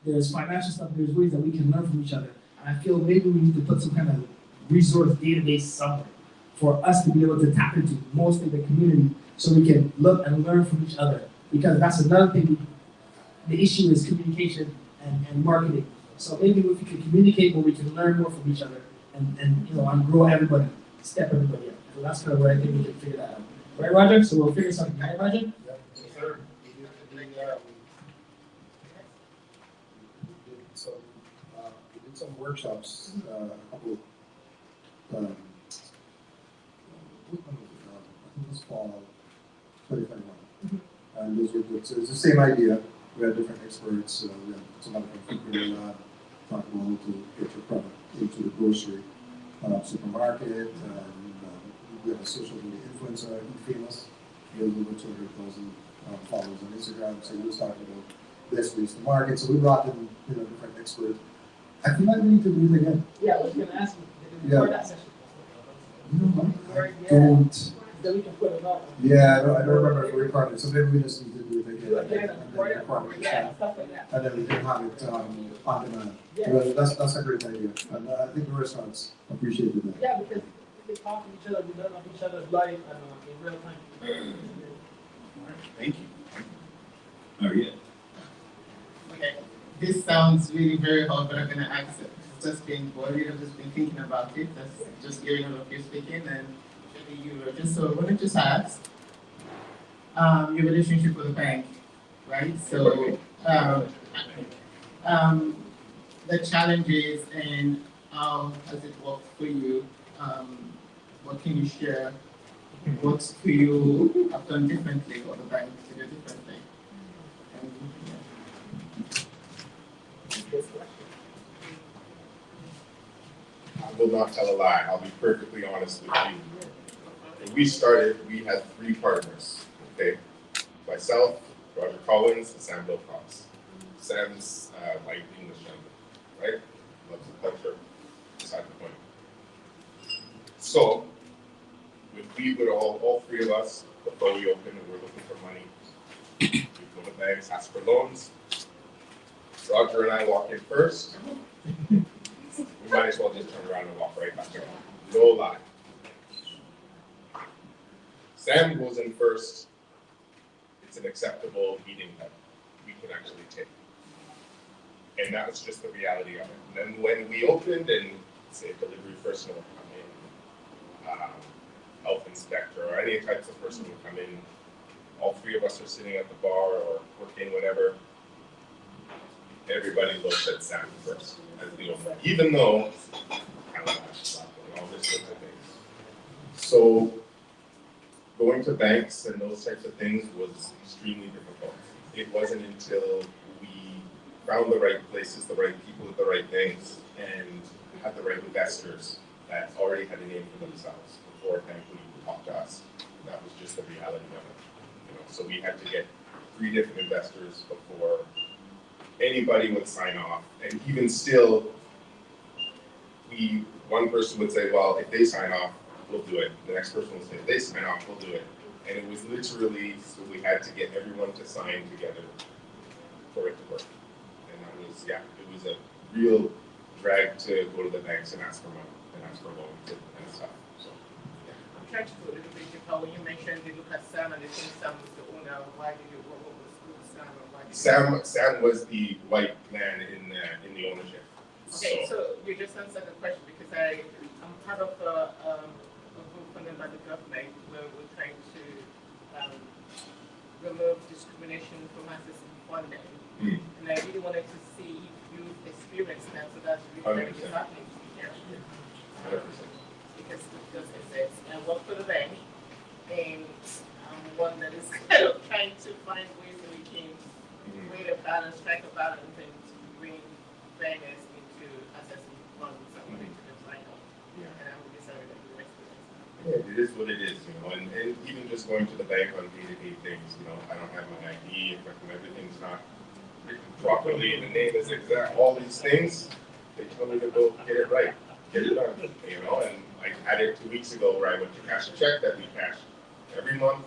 there's financial stuff, there's ways that we can learn from each other. And I feel maybe we need to put some kind of resource database somewhere for us to be able to tap into, mostly the community, so we can look and learn from each other. Because that's another thing, the issue is communication and marketing. So maybe if we can communicate more, we can learn more from each other and grow everybody, step everybody up. So that's kind of where I think we can figure that out. Right, Roger? So we'll figure something out, Roger?
Yeah, sir. We did some workshops, a couple, what month was it? I think it was fall 2021. And those were good. So it's the same idea. We had different experts. We had somebody from food lab talk about how to get your product into the grocery supermarket. We have a social media influencer, famous. He has over 200,000 followers on Instagram. So he was talking about best ways to market. So we brought in different experts. I feel like we need to do it again.
Yeah, I was going to ask you,
Yeah.
that session.
You know what? I don't.
Then we can put it up.
Yeah, I don't remember if we recorded it. So maybe we just need to do it again.
Do it again
And
and
then
record it.
record it.
Yeah, stuff like that.
And then we can have it on demand.
Yeah.
Well, that's a great idea. And I think the restaurants appreciated that.
Yeah, because we talk to each other, we learn of each other's life and in real time.
All right, thank you. Oh, yeah.
Okay, this sounds really very hard, but I'm gonna ask it. It's just been worried, I've just been thinking about it. That's just hearing all of you speaking and maybe you were just so I want to just ask your relationship with the bank, right? So the challenges and how has it worked for you? What can you share? What do you have done differently or the bank to do differently? And,
I will not tell a lie. I'll be perfectly honest with you. When we started, we had 3 partners. Okay, myself, Roger Collins, and Sam Wilcox. Sam's like English gentleman, right? Loves the culture. Beside the point. So, when we would all 3 of us, before we opened, and we're looking for money, we go to banks, ask for loans. Roger and I walk in first. We might as well just turn around and walk right back in. No lie. Sam goes in first. It's an acceptable meeting that we can actually take. And that was just the reality of it. And then when we opened and say delivery person will come in, health inspector or any types of person will come in, all 3 of us are sitting at the bar or working, whatever. Everybody looks at Sam first as the owner, even though calabash and all this sorts of things. So going to banks and those types of things was extremely difficult. It wasn't until we found the right places, the right people with the right things, and had the right investors that already had a name for themselves before a bank would even talk to us. That was just the reality of it. You know, so we had to get 3 different investors before anybody would sign off. And even still, one person would say, well, if they sign off, we'll do it. The next person would say, if they sign off, we'll do it. And it was literally, so we had to get everyone to sign together for it to work. And that was, yeah, it was a real drag to go to the banks and ask for money and ask for loans and stuff. So, yeah.
I'm trying to go a little bit deeper. When you mentioned they look at Sam and they think Sam was the owner, why did you what was Sam and why did
Sam was the white man in the ownership.
Okay, so you just answered the question because I'm part of a group funded by the government where we're trying to remove discrimination from accessing funding. And I really wanted to see if you've experienced that, so that's really very disheartening to hear. Because I work for the bank and I'm one that is kind of trying to find ways that we can create a balance, strike a balance, and to bring fairness into accessing funds and money to the cycle. And I'm really sorry that you experienced that.
It is what it is, you know, and even just going to the bank on day-to-day things, you know, I don't have my ID, if everything's not written properly, the name is exact, all these things, they tell me to go get it right, get it done, you know, and I had it 2 weeks ago where I went to cash a check that we cash every month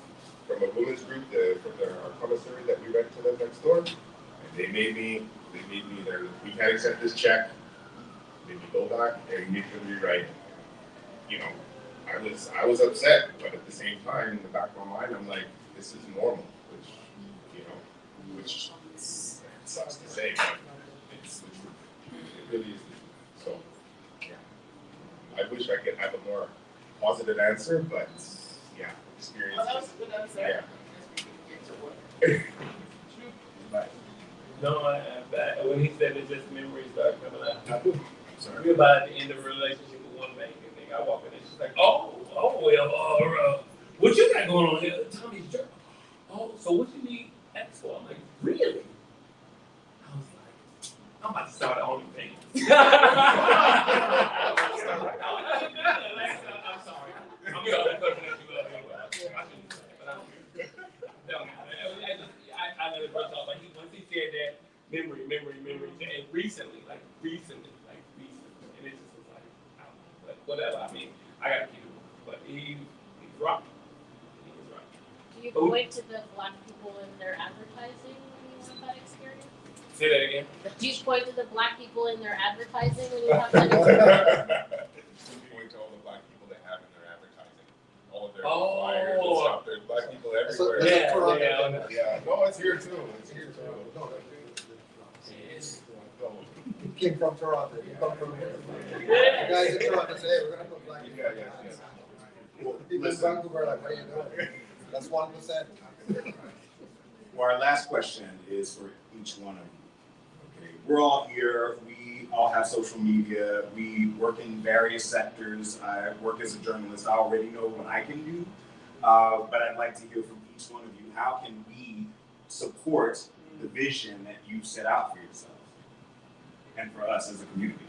from a women's group, from our commissary that we rent to them next door, and they made me there, we can't accept this check, made me go back and make them rewrite, you know. I was upset, but at the same time, in the back of my mind, I'm like, this is normal, which sucks to say, but it's the truth. It really is the truth. So, yeah. I wish I could have a more positive answer, but yeah, experience.
Well, that was a good answer.
Yeah.
Right. No, when he said it, just memories started coming out.
Sorry.
We were about at the end of a relationship with one bank, and then I walk in and she's like, well, what you got going on here? Tommy's jerk. Oh, so what you need X for? I'm like, really? I was like, I'm about to start an OnlyFans. I'm sorry. I'm sorry. I never first thought, like, once he said that, memory, and recently, and it just was like, I don't know, but whatever, I mean, I gotta keep it, but he's rocking.
Do you point to the black people in their advertising when you have that experience?
Say that again.
Do you point to the black people in their advertising when you have that experience?
Point to all the black people they have in their advertising, all of their flyers and stuff. There's black people everywhere. Yeah. No, it's here too.
He came from Toronto. He come from here. The guys in Toronto say, hey, we're gonna put black people.
Well,
People in Vancouver are like, what are you doing? That's 1%.
Well, our last question is for each one of you. Okay, we're all here. We all have social media. We work in various sectors. I work as a journalist. I already know what I can do, but I'd like to hear from each one of you. How can we support the vision that you set out for yourself and for us as a community?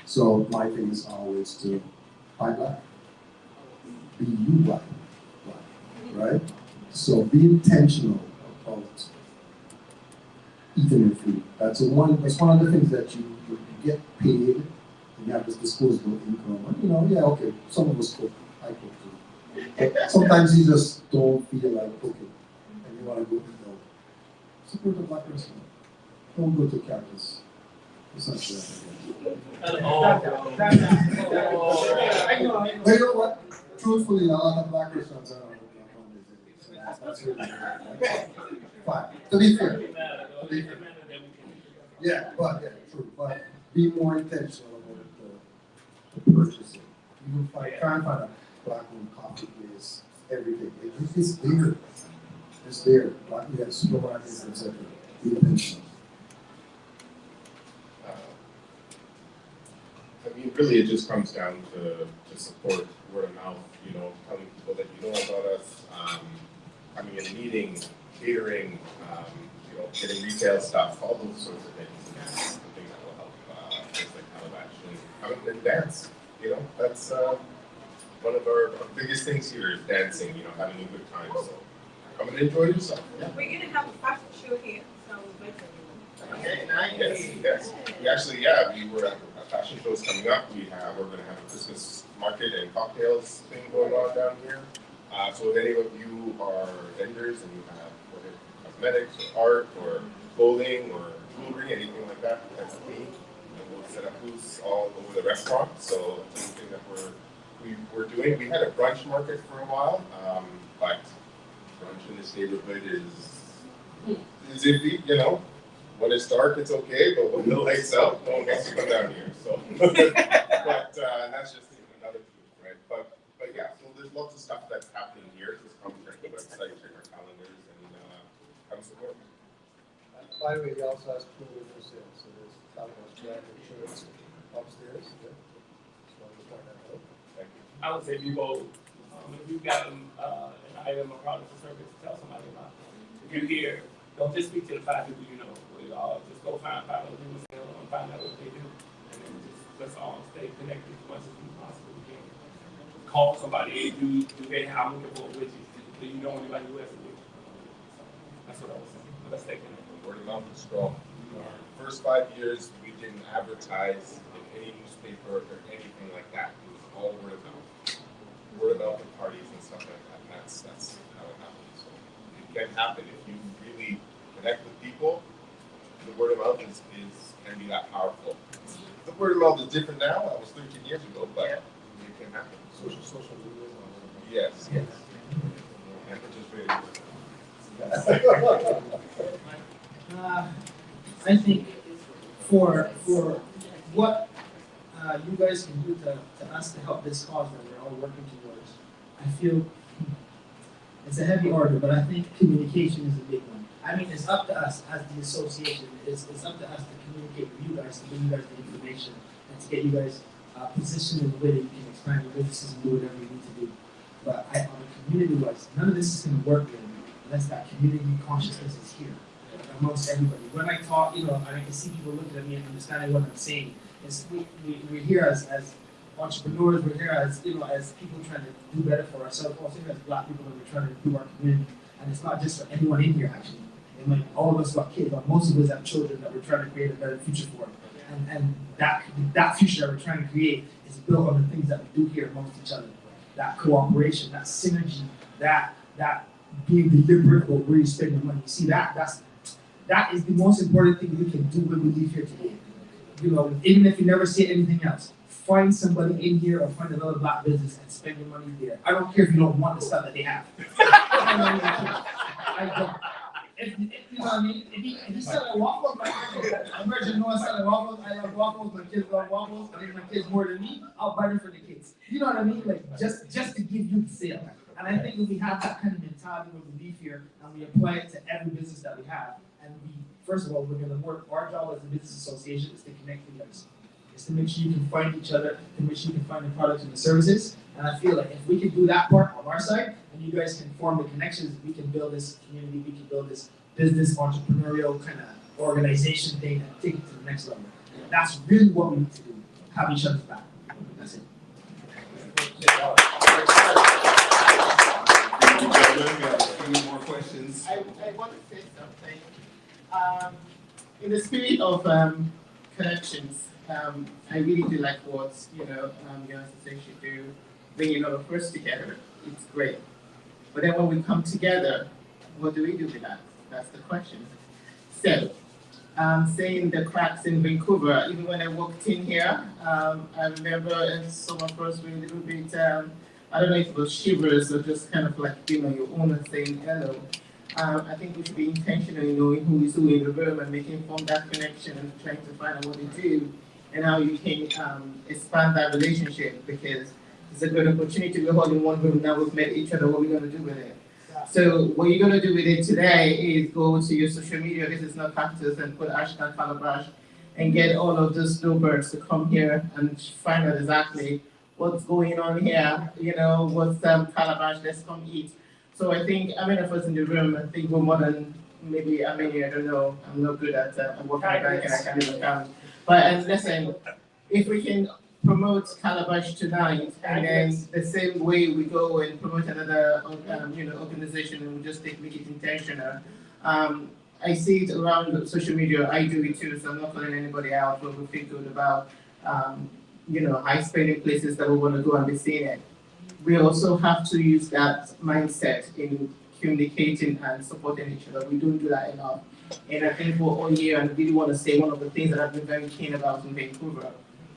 So my thing is always to buy black. Be you black, right? So be intentional about eating your food. That's one of the things that you get paid and you have this disposable income. And, you know, yeah, okay, some of us cook. I cook too. But sometimes you just don't feel like cooking and you want to go eat out. Support the black restaurant. Don't go to Cactus. It's not But you know what? Truthfully, a lot of black restaurants are on that's really fine. To be fair. Yeah, true. But be more intentional about the purchasing. You can't find a black-owned coffee place, everything. It's there. It's there. But we have supermarkets, etc. Be intentional.
I mean, really it just comes down to support, word of mouth, telling people that you know about us, coming in, meeting, catering, getting retail stuff, all those sorts of things. And that's something that will help things like Lauch and come and dance. That's one of our biggest things here is dancing, having a good time. So come and enjoy yourself. Yeah.
We're gonna have a fashion show here, so
Okay, nice.
Yes. We actually, we were at a fashion show's coming up. We're going to have a Christmas market and cocktails thing going on down here. So if any of you are vendors and you have whether cosmetics or art or clothing or jewelry, anything like that, that's me. And we'll set up booths all over the restaurant. So it's something that we're doing. We had a brunch market for a while, but brunch in this neighborhood is iffy, When it's dark, it's okay, but when the lights out, no one wants to come down here. So, but that's just another tool, right? But yeah, so there's lots of stuff that's happening here. Just come check the website, check our calendars, and come support.
By the way, we also have jewelry for sale, so there's Talon's brand insurance upstairs. Yeah. Just wanted to point that out.
Thank you.
I would say be bold. If you've got an item or product or service, tell somebody about it. If you're here, don't just speak to the 5 people you know. Just go find other people and find out what they do. And then let's all stay connected as much as we possibly can. Call somebody, do they have, I'm looking for a widget. Do you know anybody who has a widget? So that's what I was saying. But let's stay connected.
Word of mouth is strong. Our first 5 years, we didn't advertise in any newspaper or anything like that. It was all word of mouth. Word of mouth at parties and stuff like that. And that's how it happens. So it can happen if you really connect with people. The word of mouth can be that powerful. The word of mouth is different now. That was 13 years ago, but it can happen.
Social media.
Yes. And
I think for what you guys can do to us to help this cause that we're all working towards, I feel it's a heavy order, but I think communication is a big one. I mean, it's up to us as the association. It's up to us to communicate with you guys, to give you guys the information, and to get you guys positioned in a way that you can expand your businesses and do whatever you need to do. But on a community-wise, none of this is going to work really unless that community consciousness is here amongst everybody. When I talk, and I can see people looking at me and understanding what I'm saying. We're here as entrepreneurs. We're here as as people trying to do better for ourselves. Also as Black people, that we're trying to improve our community. And it's not just for anyone in here actually. All of us got kids, but most of us have children that we're trying to create a better future for. And that future that we're trying to create is built on the things that we do here amongst each other. That cooperation, that synergy, that being deliberate about where you spend your money. You see that is the most important thing we can do when we leave here today. Even if you never see anything else, find somebody in here or find another Black business and spend your money there. I don't care if you don't want the stuff that they have. I don't. If you know what I mean? If you sell a waffle, I'm Virgin Noah selling waffles. I love waffles. My kids love waffles. I think my kids more than me. I'll buy them for the kids. You know what I mean? Like just to give you the sale. And I think if we have that kind of mentality when we leave here and we apply it to every business that we have, and first of all, we're going to work. Our job as a business association is to connect with us. It's to make sure you can find each other, to make sure you can find the products and the services. And I feel like if we can do that part on our side, and you guys can form the connections, we can build this community, we can build this business entrepreneurial kind of organization thing and take it to the next level. And that's really what we need to do. Have each other's back. That's it.
Gentlemen, we have a few more questions.
I want to say something. In the spirit of connections, I really do like what your association do, bringing all of us together. It's great. But then when we come together, what do we do with that? That's the question. So, saying the cracks in Vancouver, even when I walked in here, I remember some of us were a little bit, I don't know if it was shivers or just kind of like being on your own and saying hello. I think we should be intentional in knowing who is who in the room and making form that connection and trying to find out what they do and how you can expand that relationship, because it's a good opportunity. We're all in one room now, we've met each other, what we're going to do with it. So what you're going to do with it today is go to your social media, this is not cactus, and put #Calabash and get all of those snowbirds to come here and find out exactly what's going on here, what's calabash, let's come eat. So I think how many of us in the room, I think we're more than maybe how many, I don't know, I'm not good at working back and I can't even count. But listen, if we can promote calabash tonight, and then the same way we go and promote another organization and we just make it intentional. I see it around social media, I do it too, so I'm not calling anybody out, but we feel good about high spending places that we want to go and be seeing it. We also have to use that mindset in communicating and supporting each other. We don't do that enough. And I think for all year, and I really want to say one of the things that I've been very keen about in Vancouver,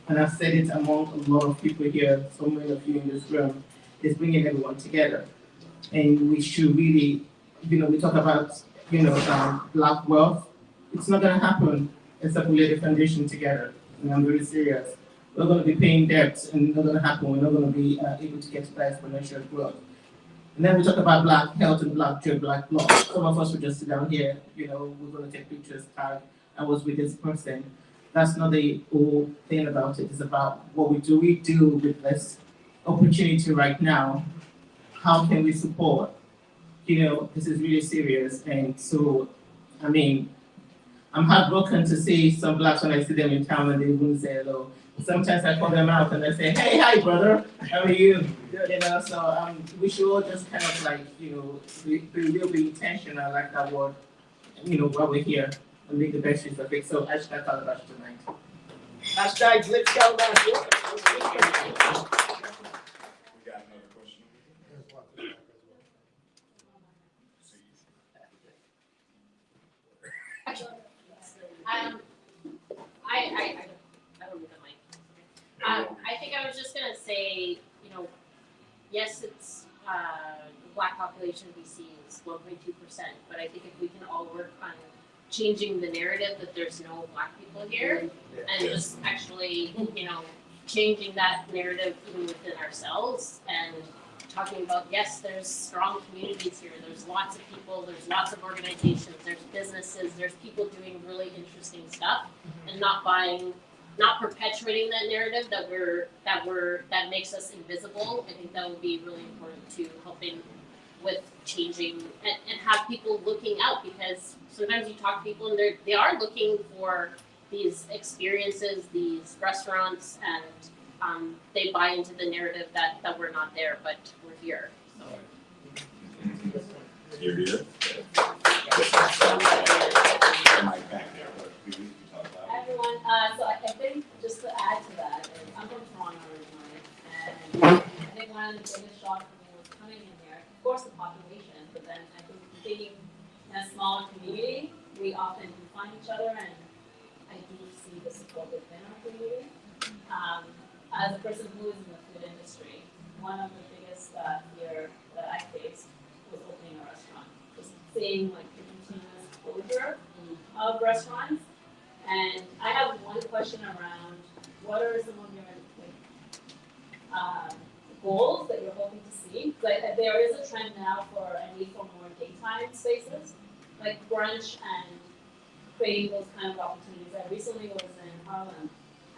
and I've said it among a lot of people here, so many of you in this room, is bringing everyone together. And we should really, we talk about, black wealth. It's not going to happen except we lay the foundation together. And I'm very serious. We're going to be paying debts, and it's not going to happen. We're not going to be able to get to that exponential growth. And then we talk about black health and black joy, black law. Some of us will just sit down here, we're going to take pictures, tag, I was with this person. That's not the whole thing about it. It's about what we do with this opportunity right now. How can we support? This is really serious. And so, I'm heartbroken to see some blacks when I see them in town and they wouldn't say hello. Sometimes I call them out and I say, hey, hi, brother, how are you? So we should all just kind of be real, be intentional, like that word, while we're here and make the best use of it. So hashtag calabash tonight.
Hashtag let's calabash.
We got another question.
I don't need the mic. I think I was just gonna say, yes, it's the black population in BC is 1.2%, but I think if we can all work on changing the narrative that there's no black people here, and just actually, changing that narrative even within ourselves and talking about, yes, there's strong communities here, there's lots of people, there's lots of organizations, there's businesses, there's people doing really interesting stuff, and not perpetuating that narrative that makes us invisible. I think that would be really important to helping with changing and have people looking out, because sometimes you talk to people and they are looking for these experiences, these restaurants, and they buy into the narrative that we're not there, but we're here. So.
You're here?
Hi everyone. So I think just to add to that, I'm from Toronto originally, and I think one of the biggest shocks for me was coming in here. Of course, the population, but then I think being in a smaller community, we often do find each other, and I do see the support within our community. As a person who is in the food industry, one of the biggest fear that I faced was opening a restaurant. Just seeing the continuous closure of restaurants. And I have one question around what are some of your goals that you're hoping to see? Like there is a trend now for a need for more daytime spaces, like brunch and creating those kind of opportunities. I recently was in Harlem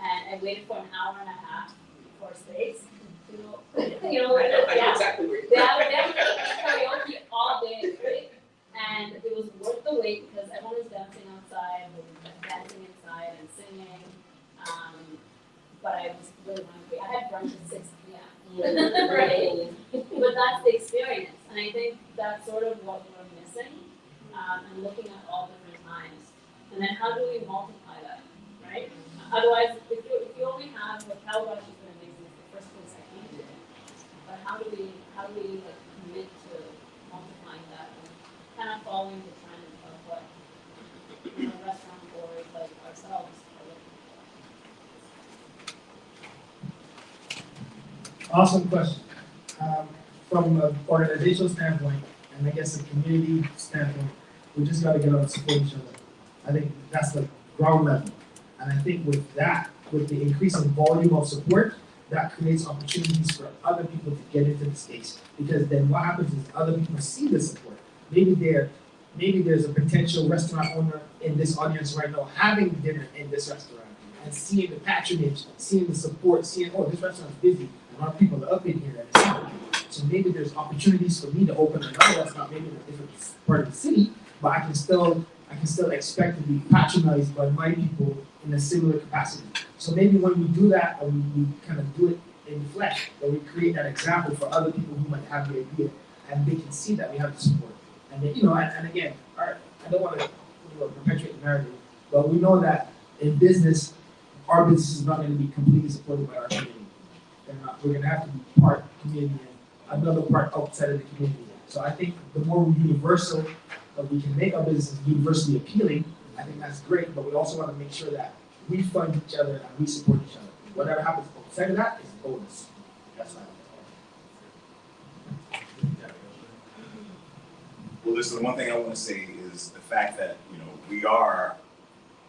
and I waited for an hour and a half for space. Exactly. They have karaoke all day, right? And it was worth the wait because everyone was dancing outside, dancing inside and singing. But I was really hungry. I had brunch at 6 p.m. Right? But that's the experience. And I think that's sort of what we're missing. And looking at all different times. And then how do we multiply that, right? Otherwise, if you only have what calabash is going to make is the first place I came to. But how do we commit to multiplying that and kind of following the trend of what restaurant boards like ourselves are looking for?
Awesome question. From an organizational standpoint, and I guess a community standpoint, we just got to get out and support each other. I think that's the ground level. And I think with that, with the increasing volume of support, that creates opportunities for other people to get into the space. Because then what happens is other people see the support. Maybe they're maybe there's a potential restaurant owner in this audience right now having dinner in this restaurant and seeing the patronage, seeing the support, seeing, oh, this restaurant's busy, and our people are up in here. So maybe there's opportunities for me to open another restaurant, maybe in a different part of the city, but I can still expect to be patronized by my people in a similar capacity. So maybe when we do that, or we kind of do it in flesh, that we create that example for other people who might have the idea, and they can see that we have the support. And then, and again, I don't want to perpetuate the narrative, but we know that in business, our business is not going to be completely supported by our community. We're going to have to be part community and another part outside of the community. So I think the more universal that we can make our businesses universally appealing, I think that's great, but we also want to make sure that we fund each other and we support each other. Whatever happens outside of that is a bonus. That's not.
Well, listen, the one thing I want to say is the fact that, we are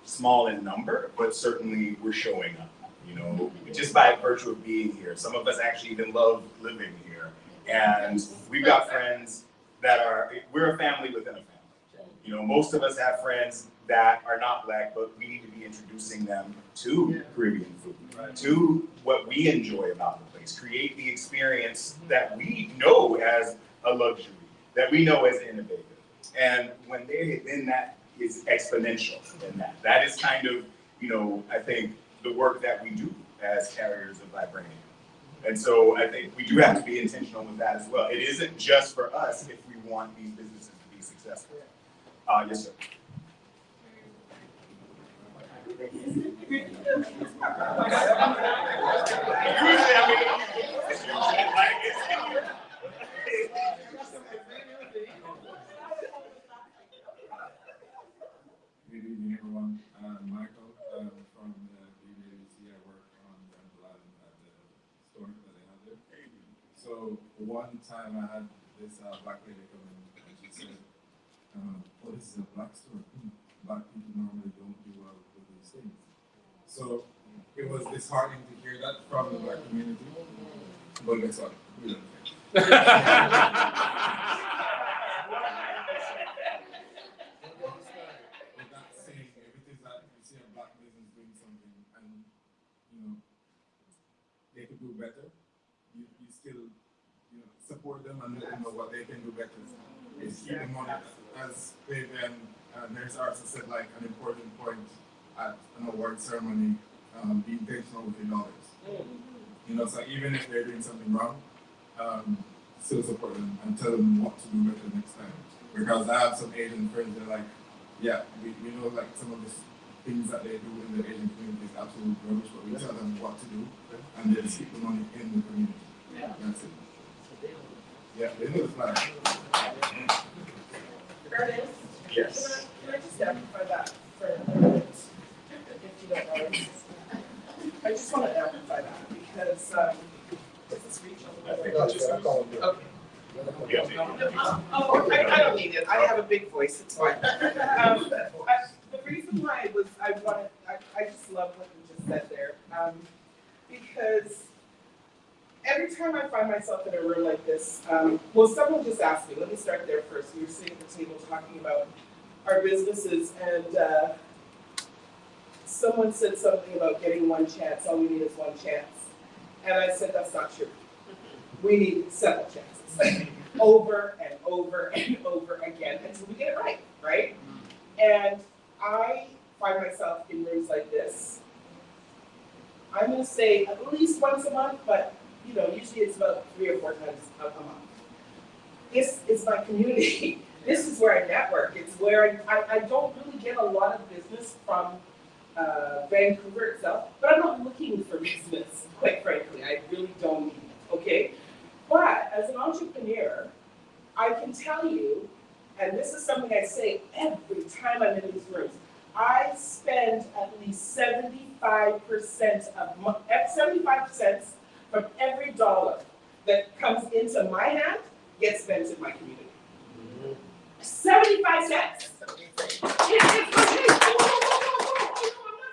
small in number, but certainly we're showing up, just by virtue of being here. Some of us actually even love living here. And we've got friends we're a family within a family. Most of us have friends that are not Black, but we need to be introducing them to Caribbean food, to what we enjoy about the place, create the experience that we know as a luxury, that we know as innovative. And when then that is exponential in that. That is kind of, I think the work that we do as carriers of vibranium. And so I think we do have to be intentional with that as well. It isn't just for us if we want these businesses to be successful. Yes, sir.
Good evening, everyone. Michael from the ByBlacks. I work on the blood at the store that they have there. So one time I had this Black lady come in and she said, "Oh, this is a Black store. Black people normally don't do well with these things." So it was disheartening to hear that from the Black community. But guess what? We don't care. They could do better, you still support them and let them know what they can do better. Is keep them on it. As Fabian Nurse Arsa said, like an important point at an award ceremony, be intentional with your dollars. So even if they're doing something wrong, still support them and tell them what to do better next time. Because I have some Asian friends that are like, yeah, we know like some of the things that they do in the Asian community is absolute rubbish, but we tell them what to do and then keep the money in the community. Yeah. That's it. Yeah, they know the plan.
Curtis?
Yes.
Can I just amplify that for a minute, if you don't mind? I just want to amplify that because, does this reach over there? Okay. I don't need it. I have a big voice. It's fine. The reason why I just love what you just said there, because every time I find myself in a room like this, someone just asked me. Let me start there first. We were sitting at the table talking about our businesses, and someone said something about getting one chance. All we need is one chance, and I said that's not true. We need several chances, over and over and over again until we get it right, right? And I find myself in rooms like this. I'm going to say at least once a month, but usually it's about 3 or 4 times a month. This is my community. This is where I network. It's where I don't really get a lot of business from Vancouver itself, but I'm not looking for business, quite frankly. I really don't need it, okay? But as an entrepreneur, I can tell you, and this is something I say every time I'm in these rooms, I spend at least 75% from every dollar that comes into my hand gets spent in my community. 75 cents. I'm not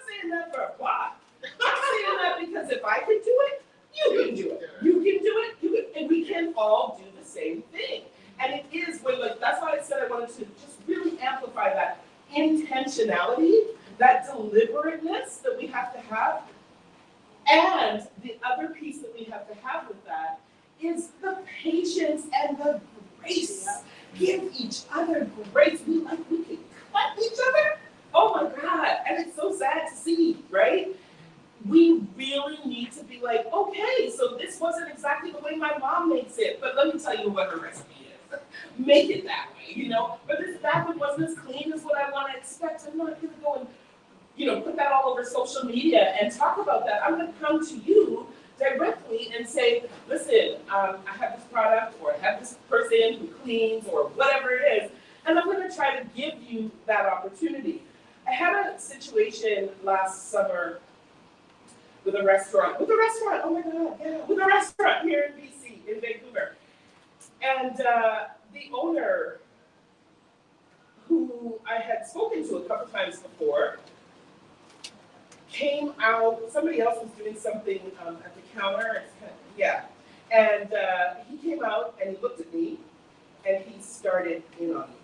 saying that for applause. I'm saying that because if I can do it, you can do it. You can do it. And we can all do the same thing. And it is when, that's why I said I wanted to just really amplify that intentionality, that deliberateness that we have to have. And the other piece that we have to have with that is the patience and the grace. Give each other grace. We can cut each other. Oh my God. And it's so sad to see, right? We really need to be like, okay, so this wasn't exactly the way my mom makes it, but let me tell you what her recipe is. Make it that way, you know? But this one wasn't as clean as what I want to expect. I'm not going to go and, you know, put that all over social media and talk about that. I'm going to come to you directly and say, listen, I have this product, or I have this person who cleans, or whatever it is, and I'm going to try to give you that opportunity. I had a situation last summer with a restaurant, oh my God, yeah, with a restaurant here in BC, in Vancouver. And the owner, who I had spoken to a couple times before, came out, somebody else was doing something at the counter, and he came out and he looked at me and he started in on me.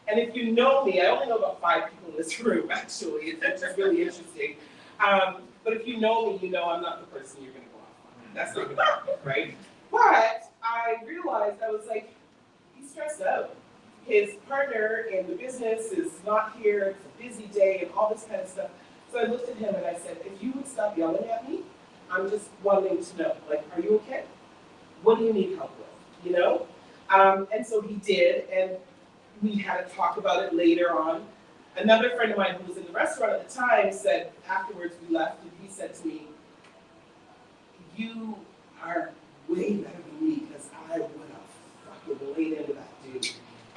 And if you know me, I only know about 5 people in this room, actually, it's just really interesting. But if you know me, you know I'm not the person you're gonna go off on. That's not gonna happen, right? But I realized, I was like, he's stressed out. His partner in the business is not here, it's a busy day and all this kind of stuff. So I looked at him and I said, if you would stop yelling at me, I'm just wanting to know, like, are you okay? What do you need help with, you know? And so he did, and we had a talk about it later on. Another friend of mine who was in the restaurant at the time said, afterwards we left, and he said to me, you are way better than me, because I would have fucking laid into that dude.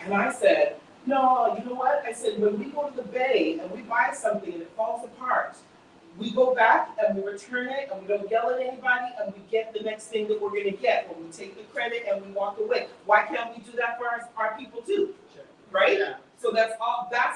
And I said, no, you know what? I said, when we go to the Bay and we buy something and it falls apart, we go back and we return it and we don't yell at anybody and we get the next thing that we're gonna get, when we take the credit and we walk away. Why can't we do that for our people too? Right? Yeah. So that's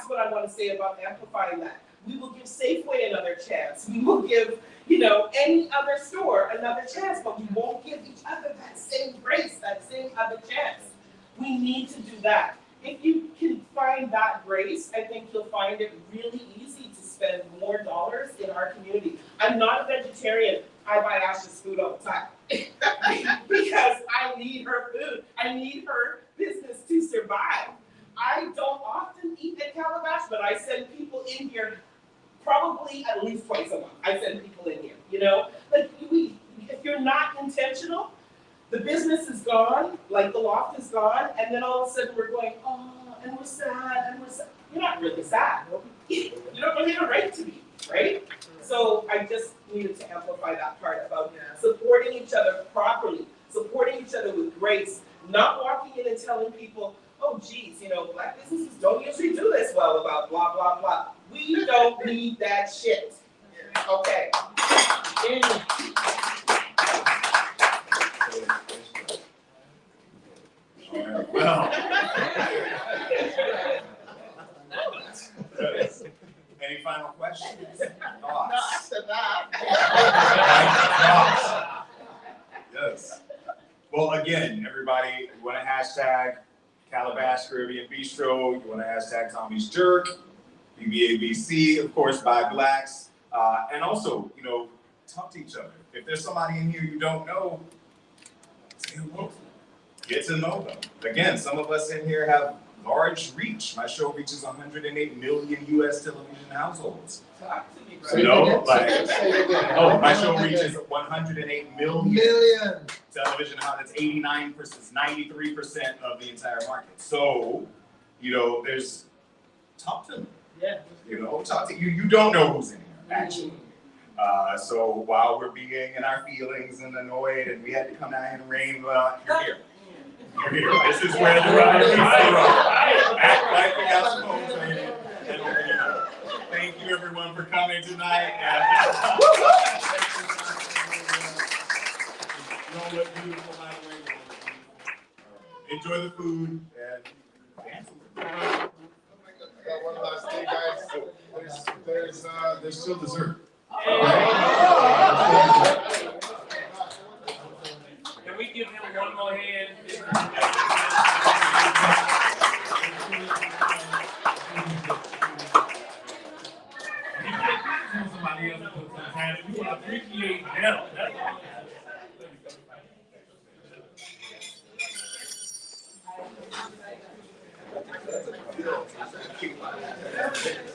what I want to say about amplifying that. We will give Safeway another chance. We will give, you know, any other store another chance, but we won't give each other that same grace, that same other chance. We need to do that. If you can find that grace, I think you'll find it really easy to spend more dollars in our community. I'm not a vegetarian. I buy Ash's food all the time because I need her food. I need her business to survive. I don't often eat at Calabash, but I send people in here probably at least twice a month. I send people in here, you know? Like, if you're not intentional, the business is gone, like the loft is gone, and then all of a sudden we're going, oh, and we're sad, and we're sad. You're not really sad. You don't really have a right to be, right? So I just needed to amplify that part about supporting each other properly, supporting each other with grace, not walking in and telling people, oh geez, you know, Black businesses don't usually do this well about blah, blah, blah. We don't need that shit. Okay.
Well, any final questions? Thoughts?
No, after that.
Yes. Well, again, everybody, you want to hashtag Calabash Caribbean Bistro, you want to hashtag Tommy's Jerk, BBABC, of course, ByBlacks, and also, you know, talk to each other. If there's somebody in here you don't know, say hello. Get to know them. Again, some of us in here have large reach. My show reaches 108 million U.S. television households.
Talk to me,
You know, like, oh, my show reaches 108 million television households. That's 89%, 93% of the entire market. So, you know, there's, talk to them.
Yeah.
You know, talk to you. You don't know who's in here, actually. So while we're being in our feelings and annoyed, and we had to come out in the rain, well, you're here. You're here. This is where the rubber meets the road. Act like we got some homes in it. And open it up. Thank you, everyone, for coming tonight. You look beautiful, by the way. Enjoy the food and dance.
I got one last thing, guys. There's still dessert.
Can we give him one more hand? somebody else put some time. We want to appreciate them. That's all.